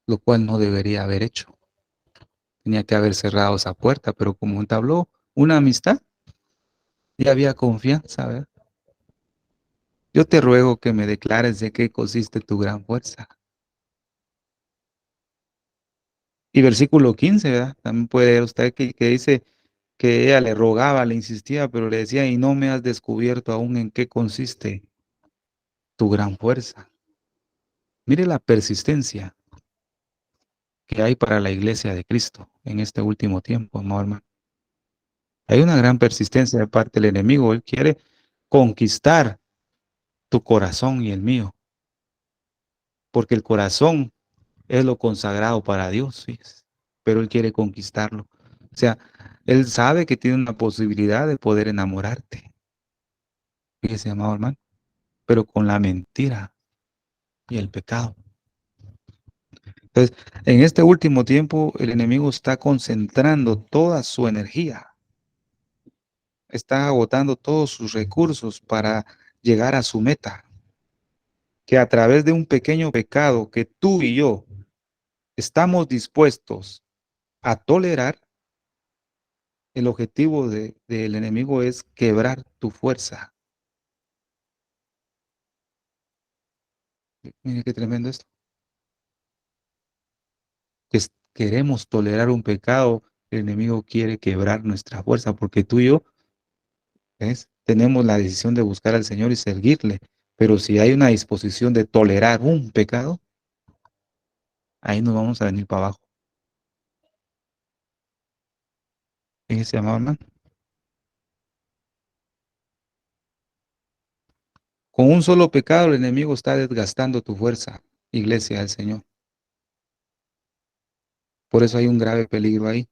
lo cual no debería haber hecho. Tenía que haber cerrado esa puerta, pero como entabló una amistad, ya había confianza, ¿verdad? Yo te ruego que me declares de qué consiste tu gran fuerza. Y versículo 15, ¿verdad? También puede leer usted que dice que ella le rogaba, le insistía, pero le decía, y no me has descubierto aún en qué consiste tu gran fuerza. Mire la persistencia que hay para la iglesia de Cristo en este último tiempo, amado hermano. Hay una gran persistencia de parte del enemigo. Él quiere conquistar tu corazón y el mío, porque el corazón es lo consagrado para Dios, fíjese, pero él quiere conquistarlo. O sea, él sabe que tiene una posibilidad de poder enamorarte, fíjese, amado hermano, pero con la mentira y el pecado. Entonces, en este último tiempo, el enemigo está concentrando toda su energía, está agotando todos sus recursos para llegar a su meta, que a través de un pequeño pecado que tú y yo estamos dispuestos a tolerar, el objetivo del enemigo es quebrar tu fuerza. Mire qué tremendo esto. Queremos tolerar un pecado, el enemigo quiere quebrar nuestra fuerza, porque tú y yo, ¿ves? Tenemos la decisión de buscar al Señor y seguirle. Pero si hay una disposición de tolerar un pecado, ahí nos vamos a venir para abajo. Fíjese, amado hermano. Con un solo pecado, el enemigo está desgastando tu fuerza, iglesia del Señor. Por eso hay un grave peligro ahí.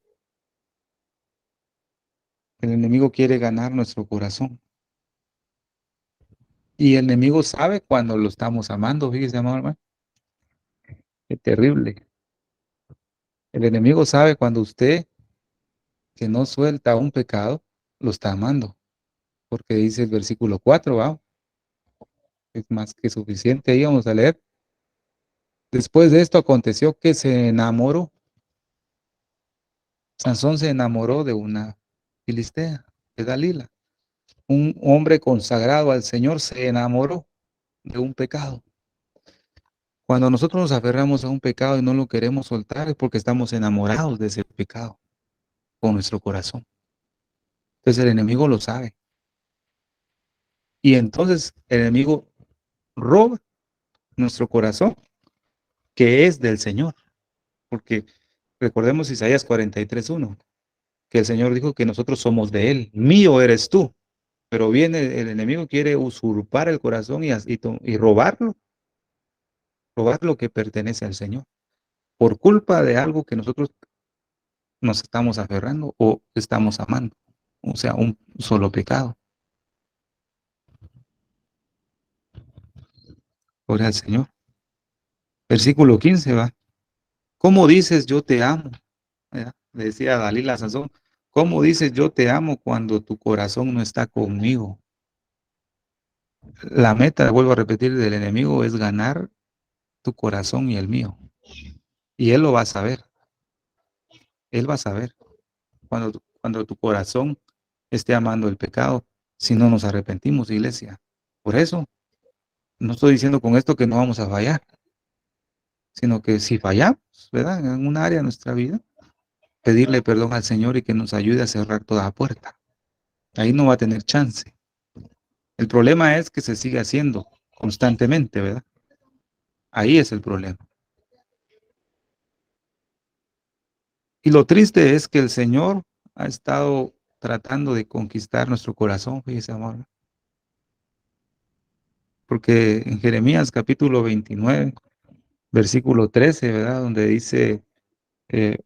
El enemigo quiere ganar nuestro corazón. Y el enemigo sabe cuando lo estamos amando, fíjese, amado hermano. Qué terrible. El enemigo sabe cuando usted, que no suelta un pecado, lo está amando. Porque dice el versículo 4, ¿va? Es más que suficiente. Ahí vamos a leer. Después de esto aconteció que se enamoró. Sansón se enamoró de una filistea, de Dalila. Un hombre consagrado al Señor se enamoró de un pecado. Cuando nosotros nos aferramos a un pecado y no lo queremos soltar es porque estamos enamorados de ese pecado con nuestro corazón. Entonces el enemigo lo sabe. Y entonces el enemigo roba nuestro corazón, que es del Señor. Porque recordemos Isaías 43:1, que el Señor dijo que nosotros somos de Él. Mío eres tú. Pero viene el enemigo, quiere usurpar el corazón y robar lo que pertenece al Señor, por culpa de algo que nosotros nos estamos aferrando o estamos amando. O sea, un solo pecado. Gloria al Señor. Versículo 15 va. ¿Cómo dices yo te amo? ¿Verdad? Le decía a Dalila a Sansón, ¿cómo dices yo te amo cuando tu corazón no está conmigo? La meta, vuelvo a repetir, del enemigo es ganar tu corazón y el mío. Y él lo va a saber. Él va a saber cuando tu corazón esté amando el pecado, si no nos arrepentimos, iglesia. Por eso, no estoy diciendo con esto que no vamos a fallar, sino que si fallamos, ¿verdad? En un área de nuestra vida, pedirle perdón al Señor y que nos ayude a cerrar toda puerta. Ahí no va a tener chance. El problema es que se sigue haciendo constantemente, ¿verdad? Ahí es el problema. Y lo triste es que el Señor ha estado tratando de conquistar nuestro corazón, fíjese, amor. Porque en Jeremías capítulo 29, versículo 13, ¿verdad? Donde dice, eh,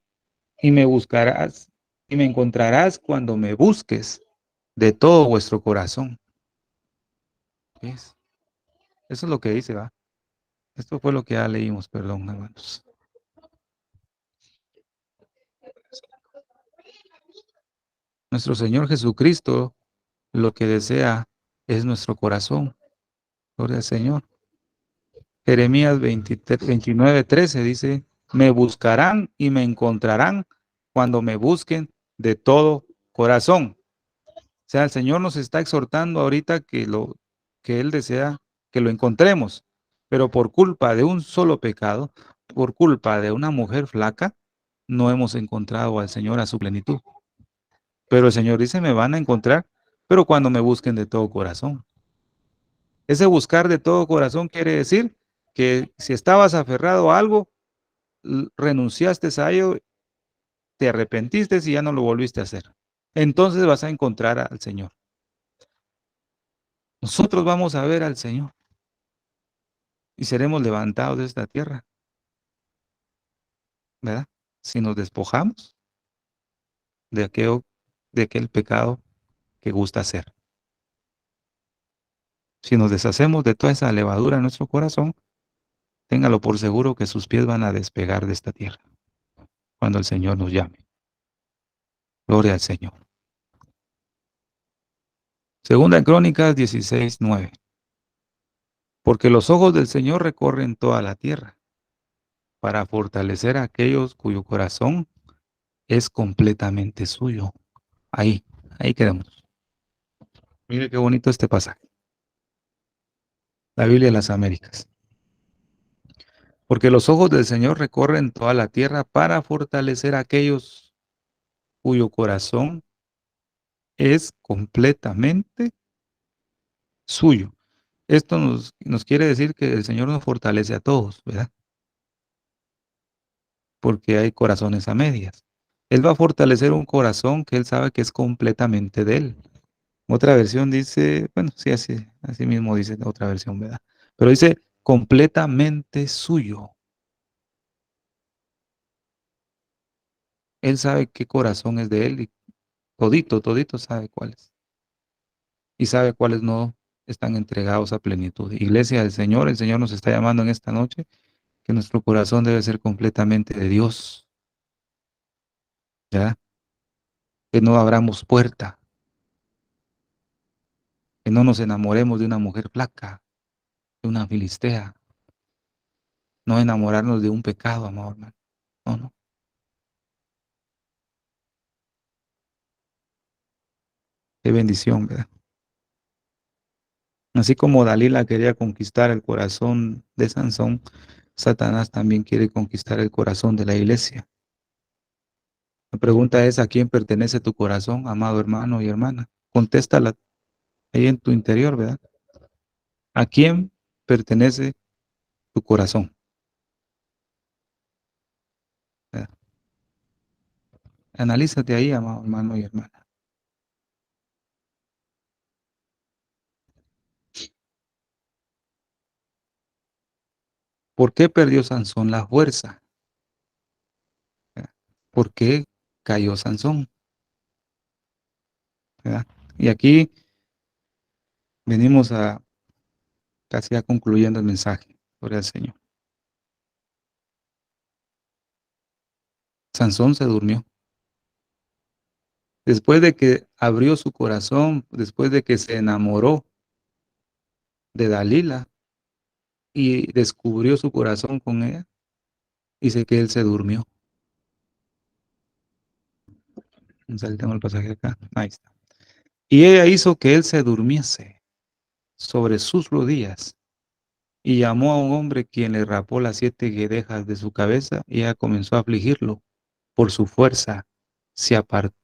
y me buscarás y me encontrarás cuando me busques de todo vuestro corazón. ¿Ves? Eso es lo que dice, ¿va? Esto fue lo que ya leímos, perdón, hermanos. Nuestro Señor Jesucristo lo que desea es nuestro corazón. Gloria al Señor. Jeremías 29:13 dice, me buscarán y me encontrarán cuando me busquen de todo corazón. O sea, el Señor nos está exhortando ahorita que Él desea que lo encontremos, pero por culpa de un solo pecado, por culpa de una mujer flaca, no hemos encontrado al Señor a su plenitud. Pero el Señor dice, me van a encontrar, pero cuando me busquen de todo corazón. Ese buscar de todo corazón quiere decir que si estabas aferrado a algo, renunciaste a ello, te arrepentiste y ya no lo volviste a hacer. Entonces vas a encontrar al Señor. Nosotros vamos a ver al Señor y seremos levantados de esta tierra, ¿verdad? Si nos despojamos de aquel pecado que gusta hacer. Si nos deshacemos de toda esa levadura en nuestro corazón, téngalo por seguro que sus pies van a despegar de esta tierra cuando el Señor nos llame. Gloria al Señor. Segunda en Crónicas 16:9. Porque los ojos del Señor recorren toda la tierra para fortalecer a aquellos cuyo corazón es completamente suyo. Ahí quedamos. Mire qué bonito este pasaje. La Biblia de las Américas. Porque los ojos del Señor recorren toda la tierra para fortalecer a aquellos cuyo corazón es completamente suyo. Esto nos quiere decir que el Señor nos fortalece a todos, ¿verdad? Porque hay corazones a medias. Él va a fortalecer un corazón que Él sabe que es completamente de Él. Otra versión dice, bueno, sí, así mismo dice otra versión, ¿verdad? Pero dice completamente suyo. Él sabe qué corazón es de Él y todito sabe cuáles. Y sabe cuáles no están entregados a plenitud. Iglesia del Señor, el Señor nos está llamando en esta noche que nuestro corazón debe ser completamente de Dios, ¿verdad? Que no abramos puerta, que no nos enamoremos de una mujer flaca, de una filistea, no enamorarnos de un pecado, amor, hermano. No, no. Qué bendición, ¿verdad? Así como Dalila quería conquistar el corazón de Sansón, Satanás también quiere conquistar el corazón de la iglesia. La pregunta es, ¿a quién pertenece tu corazón, amado hermano y hermana? Contéstala ahí en tu interior, ¿verdad? ¿A quién pertenece tu corazón. ¿Verdad? Analízate ahí, amado hermano y hermana. ¿Por qué perdió Sansón la fuerza? ¿Verdad? ¿Por qué cayó Sansón? ¿Verdad? Y aquí venimos a casi a concluyendo el mensaje sobre el Señor. Sansón se durmió. Después de que abrió su corazón, después de que se enamoró de Dalila y descubrió su corazón con ella, dice que él se durmió. Tengo el pasaje acá. Ahí está. Y ella hizo que él se durmiese sobre sus rodillas y llamó a un hombre quien le rapó las 7 guedejas de su cabeza y ella comenzó a afligirlo por su fuerza, se apartó,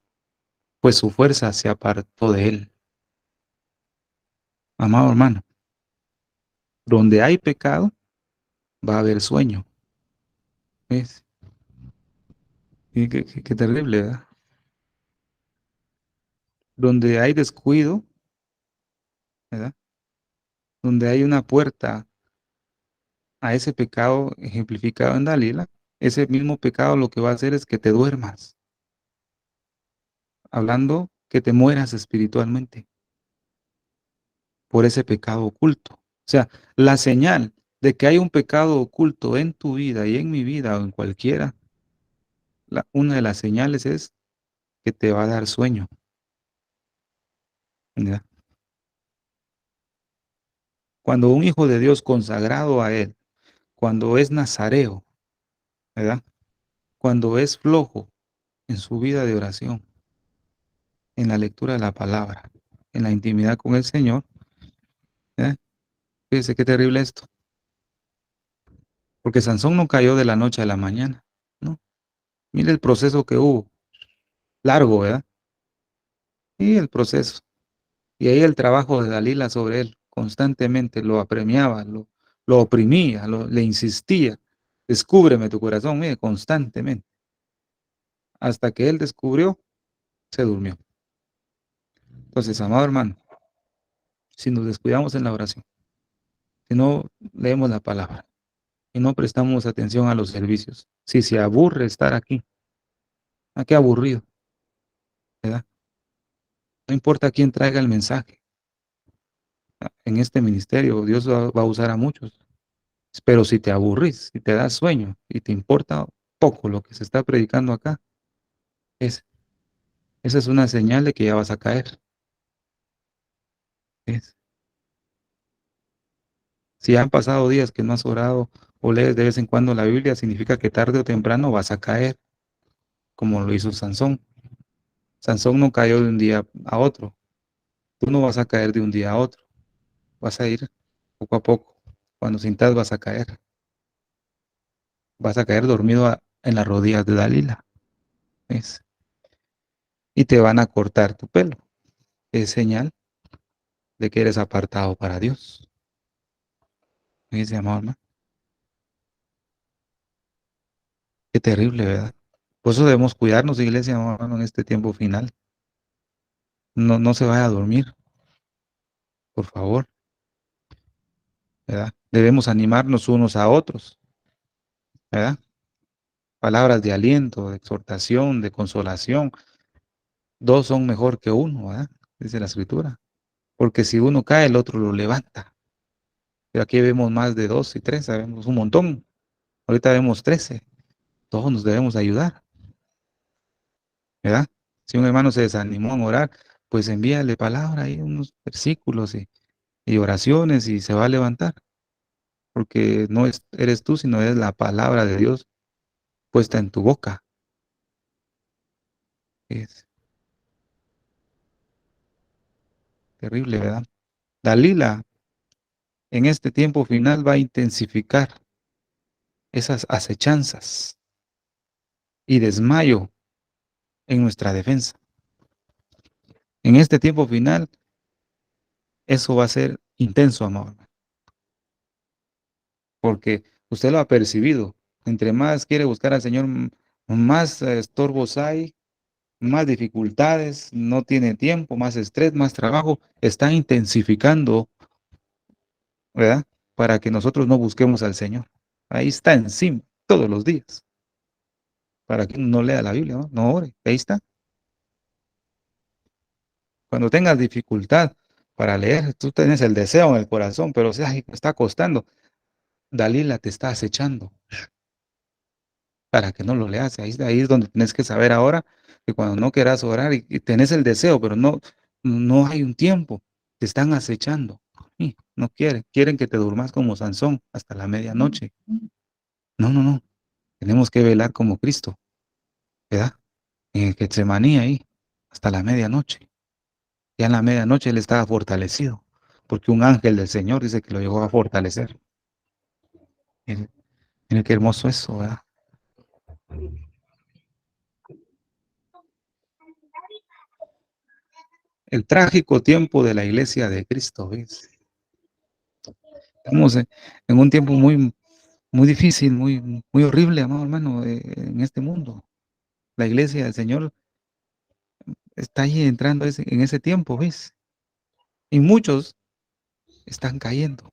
pues su fuerza se apartó de él. Amado hermano, donde hay pecado, va a haber sueño. ¿Ves? Y qué terrible, ¿verdad? Donde hay descuido, ¿verdad? Donde hay una puerta a ese pecado ejemplificado en Dalila, ese mismo pecado lo que va a hacer es que te duermas, hablando que te mueras espiritualmente por ese pecado oculto. O sea, la señal de que hay un pecado oculto en tu vida y en mi vida o en cualquiera, una de las señales es que te va a dar sueño. ¿Verdad? Cuando un hijo de Dios consagrado a Él, cuando es nazareo, ¿verdad? Cuando es flojo en su vida de oración, en la lectura de la palabra, en la intimidad con el Señor, ¿verdad? Fíjese qué terrible esto, porque Sansón no cayó de la noche a la mañana, ¿no? Mire el proceso que hubo, largo, ¿verdad? Y el proceso. Y ahí el trabajo de Dalila sobre él, constantemente lo apremiaba, lo oprimía, le insistía, descúbreme tu corazón, mire, constantemente, hasta que él descubrió, se durmió. Entonces, amado hermano, si nos descuidamos en la oración, si no leemos la palabra y no prestamos atención a los servicios, si se aburre estar aquí, ¿a qué aburrido? ¿Verdad? No importa quién traiga el mensaje. En este ministerio Dios va a usar a muchos. Pero si te aburrís, si te da sueño y te importa poco lo que se está predicando acá, es, esa es una señal de que ya vas a caer. ¿Ves? Si han pasado días que no has orado o lees de vez en cuando la Biblia, significa que tarde o temprano vas a caer, como lo hizo Sansón. Sansón no cayó de un día a otro. Tú no vas a caer de un día a otro. Vas a ir poco a poco. Cuando sintas vas a caer. Vas a caer dormido en las rodillas de Dalila. ¿Ves? Y te van a cortar tu pelo. Es señal de que eres apartado para Dios. ¿Ves, amado hermano? Qué terrible, ¿verdad? Por eso debemos cuidarnos, iglesia, amado hermano, en este tiempo final. No, no se vaya a dormir, por favor, ¿verdad? Debemos animarnos unos a otros, ¿verdad? Palabras de aliento, de exhortación, de consolación. Dos son mejor que uno, ¿verdad? Dice la escritura. Porque si uno cae, el otro lo levanta. Pero aquí vemos más de dos y tres, sabemos un montón. Ahorita vemos 13. Todos nos debemos ayudar, ¿verdad? Si un hermano se desanimó en orar, pues envíale palabra ahí, unos versículos y oraciones y se va a levantar. Porque no eres tú, sino es la palabra de Dios puesta en tu boca. Es terrible, ¿verdad? Dalila en este tiempo final va a intensificar esas acechanzas y desmayo en nuestra defensa. En este tiempo final, eso va a ser intenso, amor. porque usted lo ha percibido. Entre más quiere buscar al Señor, más estorbos hay, más dificultades, no tiene tiempo, más estrés, más trabajo, está intensificando, ¿verdad? Para que nosotros no busquemos al Señor. Ahí está encima, todos los días, para que uno no lea la Biblia, no ore, ahí está. Cuando tengas dificultad para leer, tú tienes el deseo en el corazón, pero o sea, ay, está costando. Dalila te está acechando para que no lo leas. Ahí es donde tienes que saber ahora que cuando no quieras orar y tenés el deseo, pero no hay un tiempo, te están acechando. Y no quieren que te durmas como Sansón hasta la medianoche. No, no, no. Tenemos que velar como Cristo, ¿verdad? En el Getsemaní ahí, hasta la medianoche. Ya en la medianoche él estaba fortalecido, porque un ángel del Señor dice que lo llegó a fortalecer. Miren, miren qué hermoso eso, ¿verdad? El trágico tiempo de la iglesia de Cristo, ¿ves? Estamos en un tiempo muy difícil, muy horrible, amado hermano, en este mundo. La iglesia del Señor está ahí entrando en ese tiempo, ¿ves? Y muchos están cayendo.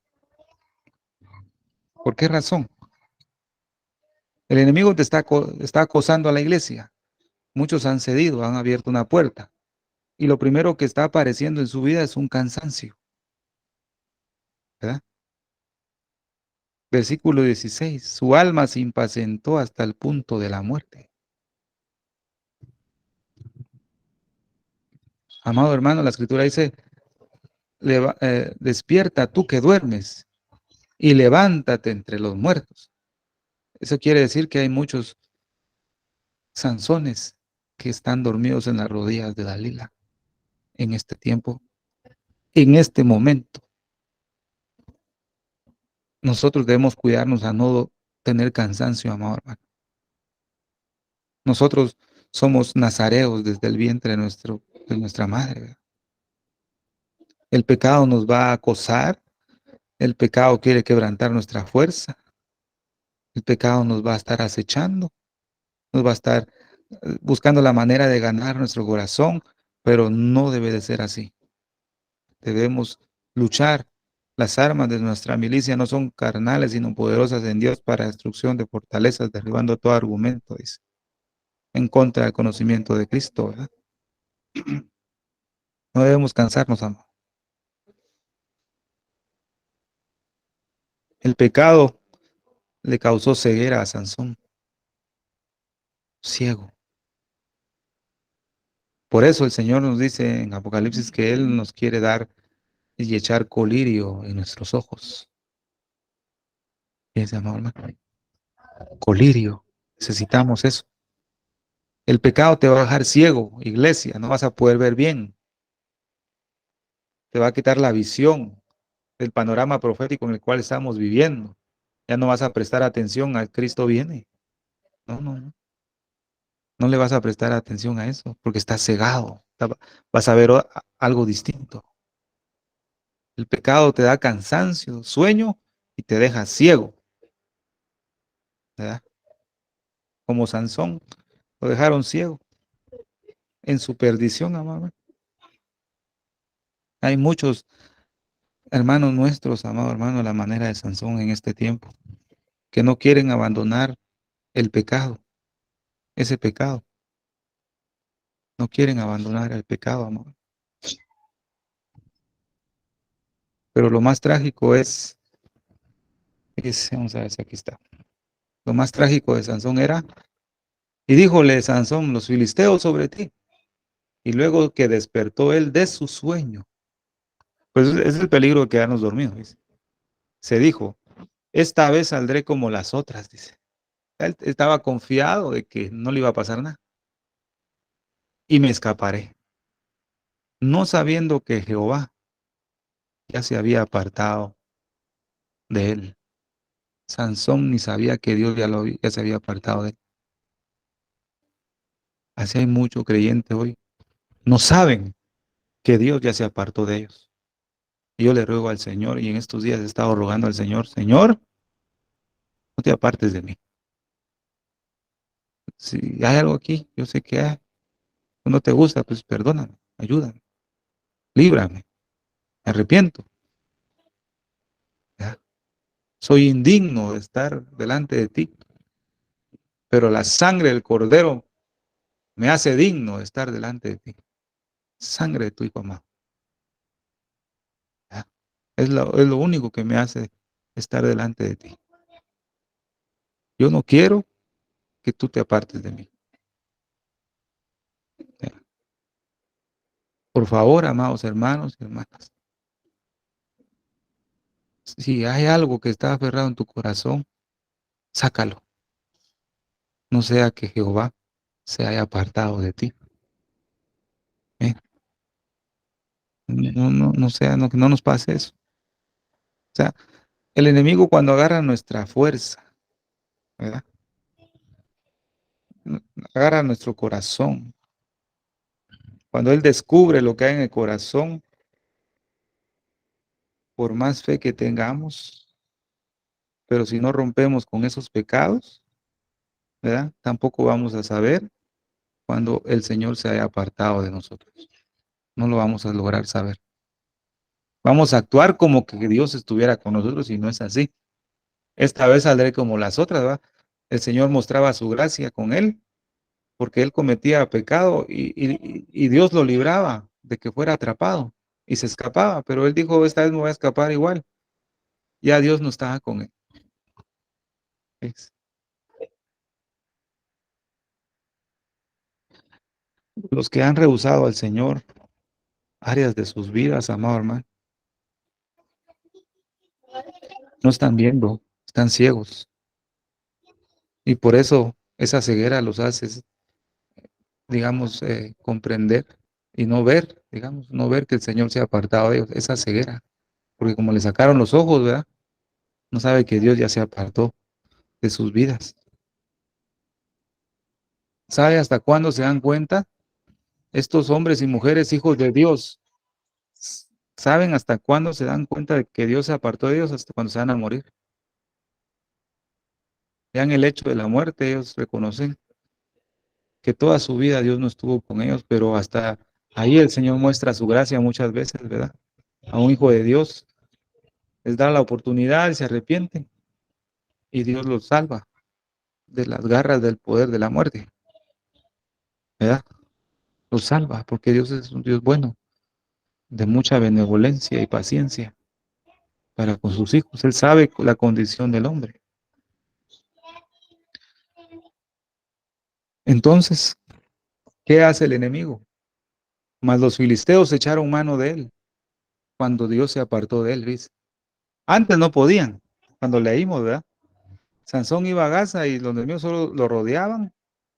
¿Por qué razón? El enemigo está acosando a la iglesia. Muchos han cedido, han abierto una puerta. Y lo primero que está apareciendo en su vida es un cansancio, ¿verdad? Versículo 16. Su alma se impacientó hasta el punto de la muerte. Amado hermano, la escritura dice, despierta tú que duermes y levántate entre los muertos. Eso quiere decir que hay muchos Sansones que están dormidos en las rodillas de Dalila en este tiempo, en este momento. Nosotros debemos cuidarnos a no tener cansancio, amado hermano. Nosotros somos nazareos desde el vientre de nuestra madre, ¿verdad? El pecado nos va a acosar, el pecado quiere quebrantar nuestra fuerza, el pecado nos va a estar acechando, nos va a estar buscando la manera de ganar nuestro corazón, pero no debe de ser así. Debemos luchar. Las armas de nuestra milicia no son carnales, sino poderosas en Dios para destrucción de fortalezas, derribando todo argumento, dice, en contra del conocimiento de Cristo, ¿verdad? No debemos cansarnos, amor. El pecado le causó ceguera a Sansón, ciego. Por eso el Señor nos dice en Apocalipsis que Él nos quiere dar y echar colirio en nuestros ojos. Fíjense, amado hermano, colirio. Necesitamos eso. El pecado te va a dejar ciego, iglesia, no vas a poder ver bien. Te va a quitar la visión del panorama profético en el cual estamos viviendo. Ya no vas a prestar atención a Cristo viene. No, no, no. No le vas a prestar atención a eso porque estás cegado. Vas a ver algo distinto. El pecado te da cansancio, sueño y te deja ciego, ¿verdad? Como Sansón, lo dejaron ciego en su perdición, amado. Hay muchos hermanos nuestros, amado hermano, la manera de Sansón en este tiempo, que no quieren abandonar el pecado, ese pecado. No quieren abandonar el pecado, amor. Pero lo más trágico vamos a ver si aquí está. Lo más trágico de Sansón era, y díjole Sansón, los filisteos sobre ti. Y luego que despertó él de su sueño. Pues ese es el peligro de quedarnos dormidos, dice. Se dijo, esta vez saldré como las otras, dice. Él estaba confiado de que no le iba a pasar nada. Y me escaparé, no sabiendo que Jehová ya se había apartado de él. Sansón ni sabía que Dios ya se había apartado de él. Así hay muchos creyentes hoy. No saben que Dios ya se apartó de ellos. Y yo le ruego al Señor, y en estos días he estado rogando al Señor, Señor, no te apartes de mí. Si hay algo aquí, yo sé que hay, no te gusta, pues perdóname, ayúdame, líbrame, me arrepiento. ¿Ya? Soy indigno de estar delante de ti, pero la sangre del Cordero me hace digno de estar delante de ti. Sangre de tu Hijo amado. ¿Ya? Es lo único que me hace estar delante de ti. Yo no quiero que tú te apartes de mí. ¿Ya? Por favor, amados hermanos y hermanas, si hay algo que está aferrado en tu corazón, sácalo. No sea que Jehová se haya apartado de ti. ¿Eh? No sea, que no nos pase eso. O sea, el enemigo cuando agarra nuestra fuerza, ¿verdad? Agarra nuestro corazón. Cuando él descubre lo que hay en el corazón, por más fe que tengamos, pero si no rompemos con esos pecados, ¿verdad? Tampoco vamos a saber cuando el Señor se haya apartado de nosotros. No lo vamos a lograr saber. Vamos a actuar como que Dios estuviera con nosotros y no es así. Esta vez saldré como las otras, ¿verdad? El Señor mostraba su gracia con él porque él cometía pecado y Dios lo libraba de que fuera atrapado y se escapaba, pero él dijo, esta vez me voy a escapar igual. Ya Dios no estaba con él. ¿Ves? Los que han rehusado al Señor, áreas de sus vidas, amado hermano, no están viendo, están ciegos. Y por eso esa ceguera los hace, digamos, comprender y no ver, digamos, no ver que el Señor se ha apartado de ellos, esa ceguera. Porque como le sacaron los ojos, ¿verdad? No sabe que Dios ya se apartó de sus vidas. ¿Sabe hasta cuándo se dan cuenta? Estos hombres y mujeres, hijos de Dios, ¿saben hasta cuándo se dan cuenta de que Dios se apartó de ellos? Hasta cuando se van a morir. Ya en el hecho de la muerte, ellos reconocen que toda su vida Dios no estuvo con ellos, pero hasta ahí el Señor muestra su gracia muchas veces, ¿verdad? A un hijo de Dios les da la oportunidad y se arrepienten y Dios los salva de las garras del poder de la muerte, ¿verdad? Los salva porque Dios es un Dios bueno, de mucha benevolencia y paciencia para con sus hijos. Él sabe la condición del hombre. Entonces, ¿qué hace el enemigo? Mas los filisteos echaron mano de él cuando Dios se apartó de él, ¿viste? Antes no podían, cuando leímos, ¿verdad? Sansón iba a Gaza y los enemigos solo lo rodeaban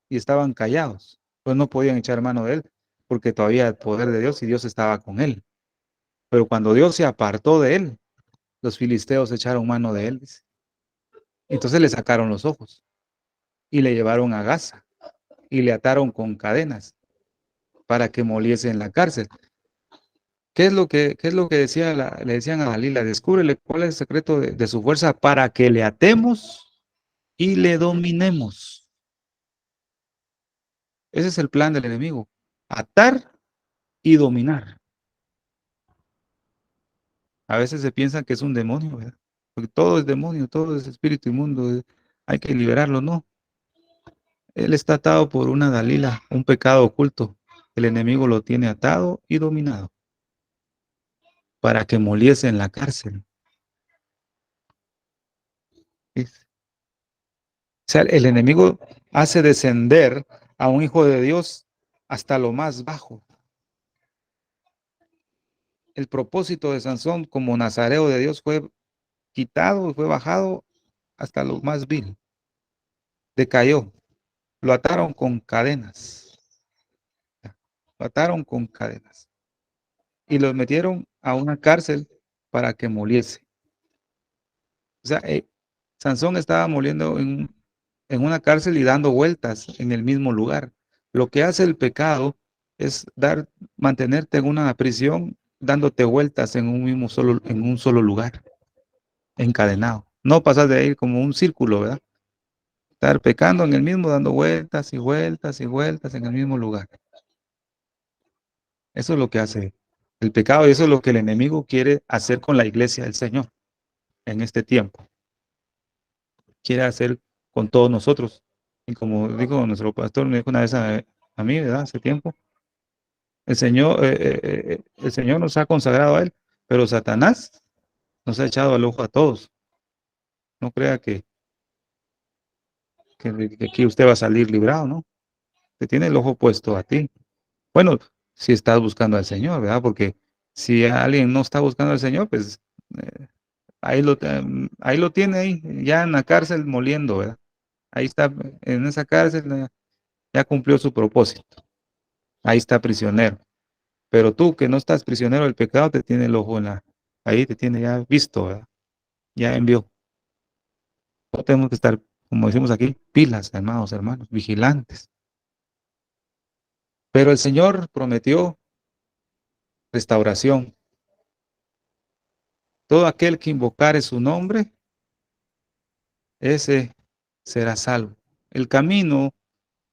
y estaban callados. Pues no podían echar mano de él porque todavía el poder de Dios y Dios estaba con él. Pero cuando Dios se apartó de él, los filisteos echaron mano de él, ¿viste? Entonces le sacaron los ojos y le llevaron a Gaza y le ataron con cadenas para que moliese en la cárcel. ¿Qué es lo que le decían a Dalila? Descúbrele cuál es el secreto de su fuerza para que le atemos y le dominemos. Ese es el plan del enemigo. Atar y dominar. A veces se piensa que es un demonio, ¿verdad? Porque todo es demonio, todo es espíritu inmundo. Hay que liberarlo, ¿no? Él está atado por una Dalila, un pecado oculto. El enemigo lo tiene atado y dominado para que moliese en la cárcel. ¿Sí? O sea, el enemigo hace descender a un hijo de Dios hasta lo más bajo. El propósito de Sansón como nazareo de Dios fue quitado, fue bajado hasta lo más vil. Decayó. Lo ataron con cadenas. Lo ataron con cadenas. Y lo metieron a una cárcel para que moliese. O sea, Sansón estaba moliendo en una cárcel y dando vueltas en el mismo lugar. Lo que hace el pecado es mantenerte en una prisión dándote vueltas en un solo lugar, encadenado. No pasar de ahí como un círculo, ¿verdad? Estar pecando en el mismo, dando vueltas y vueltas y vueltas en el mismo lugar. Eso es lo que hace el pecado y eso es lo que el enemigo quiere hacer con la iglesia del Señor en este tiempo. Quiere hacer con todos nosotros. Y como dijo nuestro pastor, me dijo una vez a mí, ¿verdad? Hace tiempo, el Señor nos ha consagrado a Él, pero Satanás nos ha echado al ojo a todos. No crea que aquí usted va a salir librado, ¿no? Te tiene el ojo puesto a ti. Bueno, si estás buscando al Señor, ¿verdad? Porque si alguien no está buscando al Señor, pues eh, ahí lo tiene ahí, ya en la cárcel moliendo, ¿verdad? Ahí está, en esa cárcel ya cumplió su propósito. Ahí está prisionero. Pero tú que no estás prisionero del pecado, te tiene el ojo ahí te tiene ya visto, ¿verdad? Ya envió. No tenemos que estar, como decimos aquí, pilas, hermanos, vigilantes. Pero el Señor prometió restauración. Todo aquel que invocare su nombre, ese será salvo. El camino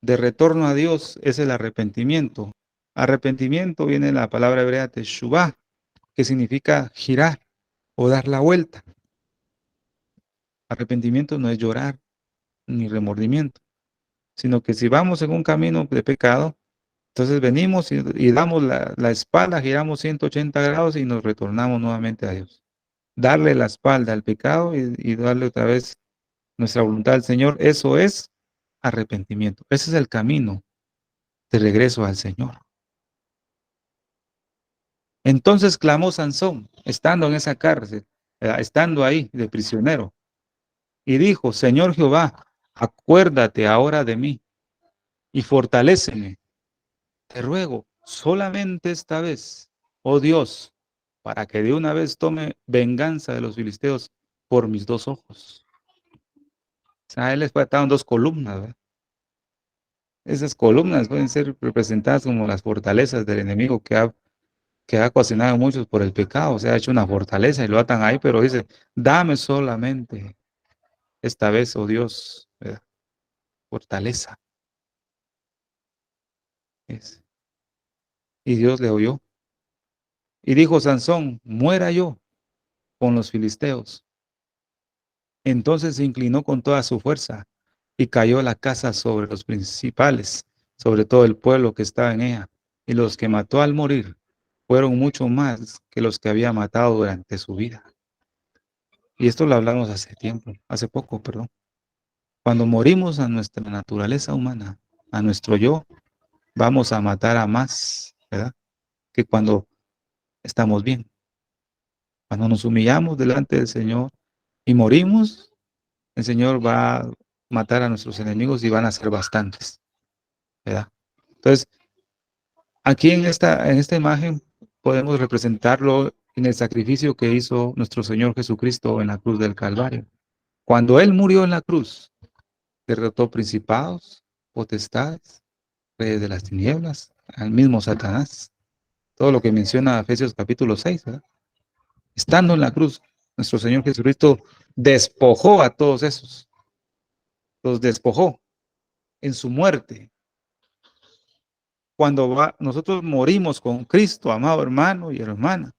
de retorno a Dios es el arrepentimiento. Arrepentimiento viene de la palabra hebrea teshuvah, que significa girar o dar la vuelta. Arrepentimiento no es llorar ni remordimiento, sino que si vamos en un camino de pecado, entonces venimos y damos la espalda, giramos 180 grados y nos retornamos nuevamente a Dios. Darle la espalda al pecado y darle otra vez nuestra voluntad al Señor, eso es arrepentimiento. Ese es el camino de regreso al Señor. Entonces clamó Sansón, estando en esa cárcel, estando ahí de prisionero, y dijo, Señor Jehová, acuérdate ahora de mí y fortaléceme. Te ruego, solamente esta vez, oh Dios, para que de una vez tome venganza de los filisteos por mis dos ojos. O sea, a él les faltaban dos columnas, ¿verdad? Esas columnas pueden ser representadas como las fortalezas del enemigo que ha ocasionado a muchos por el pecado. O sea, ha hecho una fortaleza y lo atan ahí, pero dice, dame solamente esta vez, oh Dios, ¿verdad? Fortaleza. Es. Y Dios le oyó. Y dijo Sansón, muera yo con los filisteos. Entonces se inclinó con toda su fuerza y cayó la casa sobre los principales, sobre todo el pueblo que estaba en ella. Y los que mató al morir fueron mucho más que los que había matado durante su vida. Y esto lo hablamos hace tiempo, hace poco, perdón. Cuando morimos a nuestra naturaleza humana, a nuestro yo, vamos a matar a más, ¿verdad? Que cuando estamos bien. Cuando nos humillamos delante del Señor y morimos, el Señor va a matar a nuestros enemigos y van a ser bastantes, ¿verdad? Entonces, aquí en esta imagen podemos representarlo en el sacrificio que hizo nuestro Señor Jesucristo en la cruz del Calvario. Cuando Él murió en la cruz, derrotó principados, potestades, reyes de las tinieblas, al mismo Satanás. Todo lo que menciona Efesios capítulo 6, ¿verdad? Estando en la cruz, nuestro Señor Jesucristo despojó a todos esos, los despojó en su muerte. Cuando nosotros morimos con Cristo, amado hermano y hermana,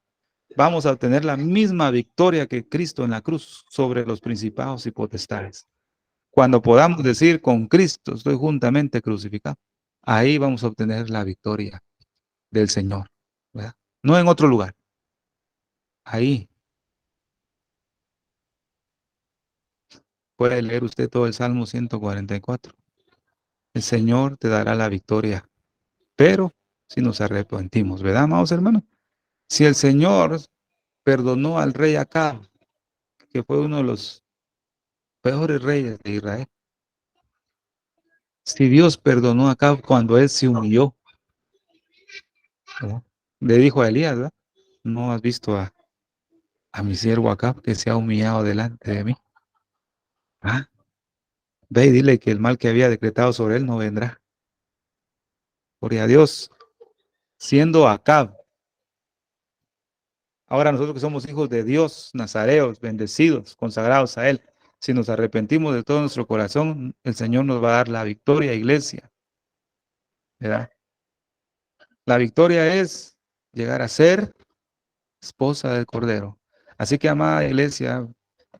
vamos a obtener la misma victoria que Cristo en la cruz sobre los principados y potestades. Cuando podamos decir con Cristo estoy juntamente crucificado, ahí vamos a obtener la victoria del Señor, ¿verdad? No en otro lugar, ahí. Puede leer usted todo el Salmo 144. El Señor te dará la victoria, pero si nos arrepentimos, ¿verdad, amados hermanos? Si el Señor perdonó al rey Acab, que fue uno de los peores reyes de Israel, si Dios perdonó a Acab cuando él se humilló, ¿verdad? Le dijo a Elías, ¿verdad? ¿No has visto a mi siervo Acab que se ha humillado delante de mí? Ah, ve y dile que el mal que había decretado sobre él no vendrá. Gloria a Dios, siendo Acab Ahora nosotros que somos hijos de Dios, nazareos, bendecidos, consagrados a Él, si nos arrepentimos de todo nuestro corazón, el Señor nos va a dar la victoria, iglesia, ¿verdad? La victoria es llegar a ser esposa del Cordero. Así que, amada iglesia,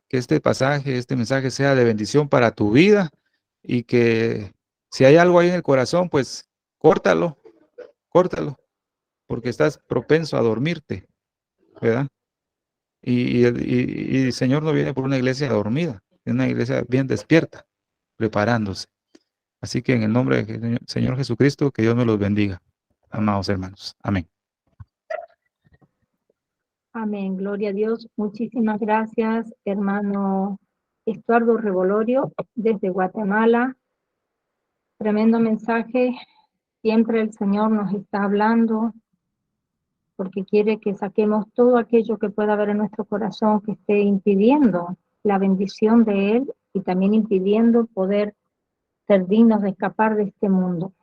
que este pasaje, este mensaje sea de bendición para tu vida y que si hay algo ahí en el corazón, pues córtalo, córtalo, porque estás propenso a dormirte, ¿verdad? Y el Señor no viene por una iglesia dormida, es una iglesia bien despierta, preparándose. Así que en el nombre del Señor Jesucristo, que Dios me los bendiga, amados hermanos. Amén. Amén, gloria a Dios. Muchísimas gracias, hermano Estuardo Revolorio, desde Guatemala. Tremendo mensaje. Siempre el Señor nos está hablando porque quiere que saquemos todo aquello que pueda haber en nuestro corazón que esté impidiendo la bendición de Él y también impidiendo poder ser dignos de escapar de este mundo.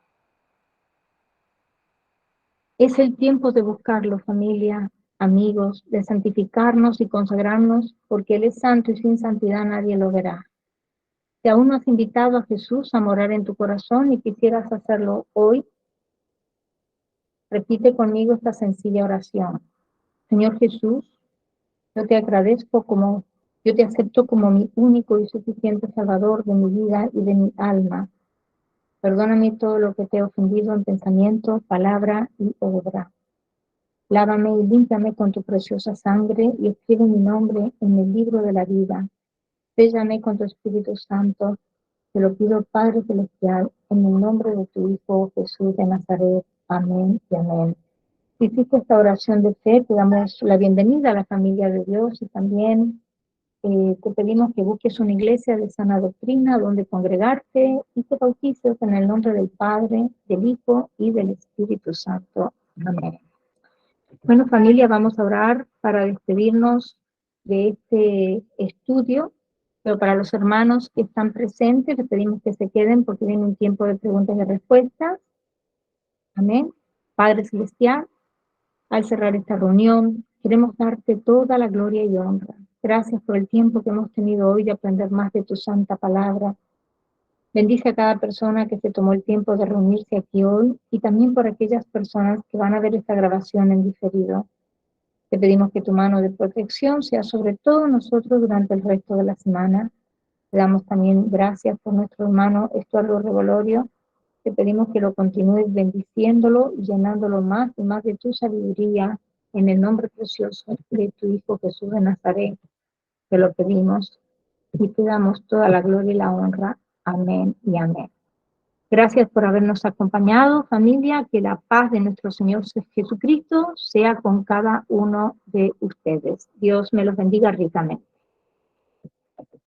Es el tiempo de buscarlo, familia, amigos, de santificarnos y consagrarnos, porque Él es santo y sin santidad nadie lo verá. Si aún no has invitado a Jesús a morar en tu corazón y quisieras hacerlo hoy, repite conmigo esta sencilla oración. Señor Jesús, yo te agradezco yo te acepto como mi único y suficiente Salvador de mi vida y de mi alma. Perdóname todo lo que te he ofendido en pensamiento, palabra y obra. Lávame y límpiame con tu preciosa sangre y escribe mi nombre en el libro de la vida. Séllame con tu Espíritu Santo. Te lo pido, Padre Celestial, en el nombre de tu Hijo Jesús de Nazaret. Amén y amén. Si hiciste esta oración de fe, te damos la bienvenida a la familia de Dios y también te pedimos que busques una iglesia de sana doctrina donde congregarte y te bautices en el nombre del Padre, del Hijo y del Espíritu Santo. Amén. Bueno, familia, vamos a orar para despedirnos de este estudio, pero para los hermanos que están presentes, les pedimos que se queden porque viene un tiempo de preguntas y respuestas. Amén. Padre Celestial, al cerrar esta reunión, queremos darte toda la gloria y honra. Gracias por el tiempo que hemos tenido hoy de aprender más de tu santa palabra. Bendice a cada persona que se tomó el tiempo de reunirse aquí hoy y también por aquellas personas que van a ver esta grabación en diferido. Te pedimos que tu mano de protección sea sobre todos nosotros durante el resto de la semana. Te damos también gracias por nuestro hermano Estuardo Revolorio. Te pedimos que lo continúes bendiciéndolo y llenándolo más y más de tu sabiduría en el nombre precioso de tu Hijo Jesús de Nazaret. Te lo pedimos y te damos toda la gloria y la honra. Amén y amén. Gracias por habernos acompañado, familia. Que la paz de nuestro Señor Jesucristo sea con cada uno de ustedes. Dios me los bendiga ricamente.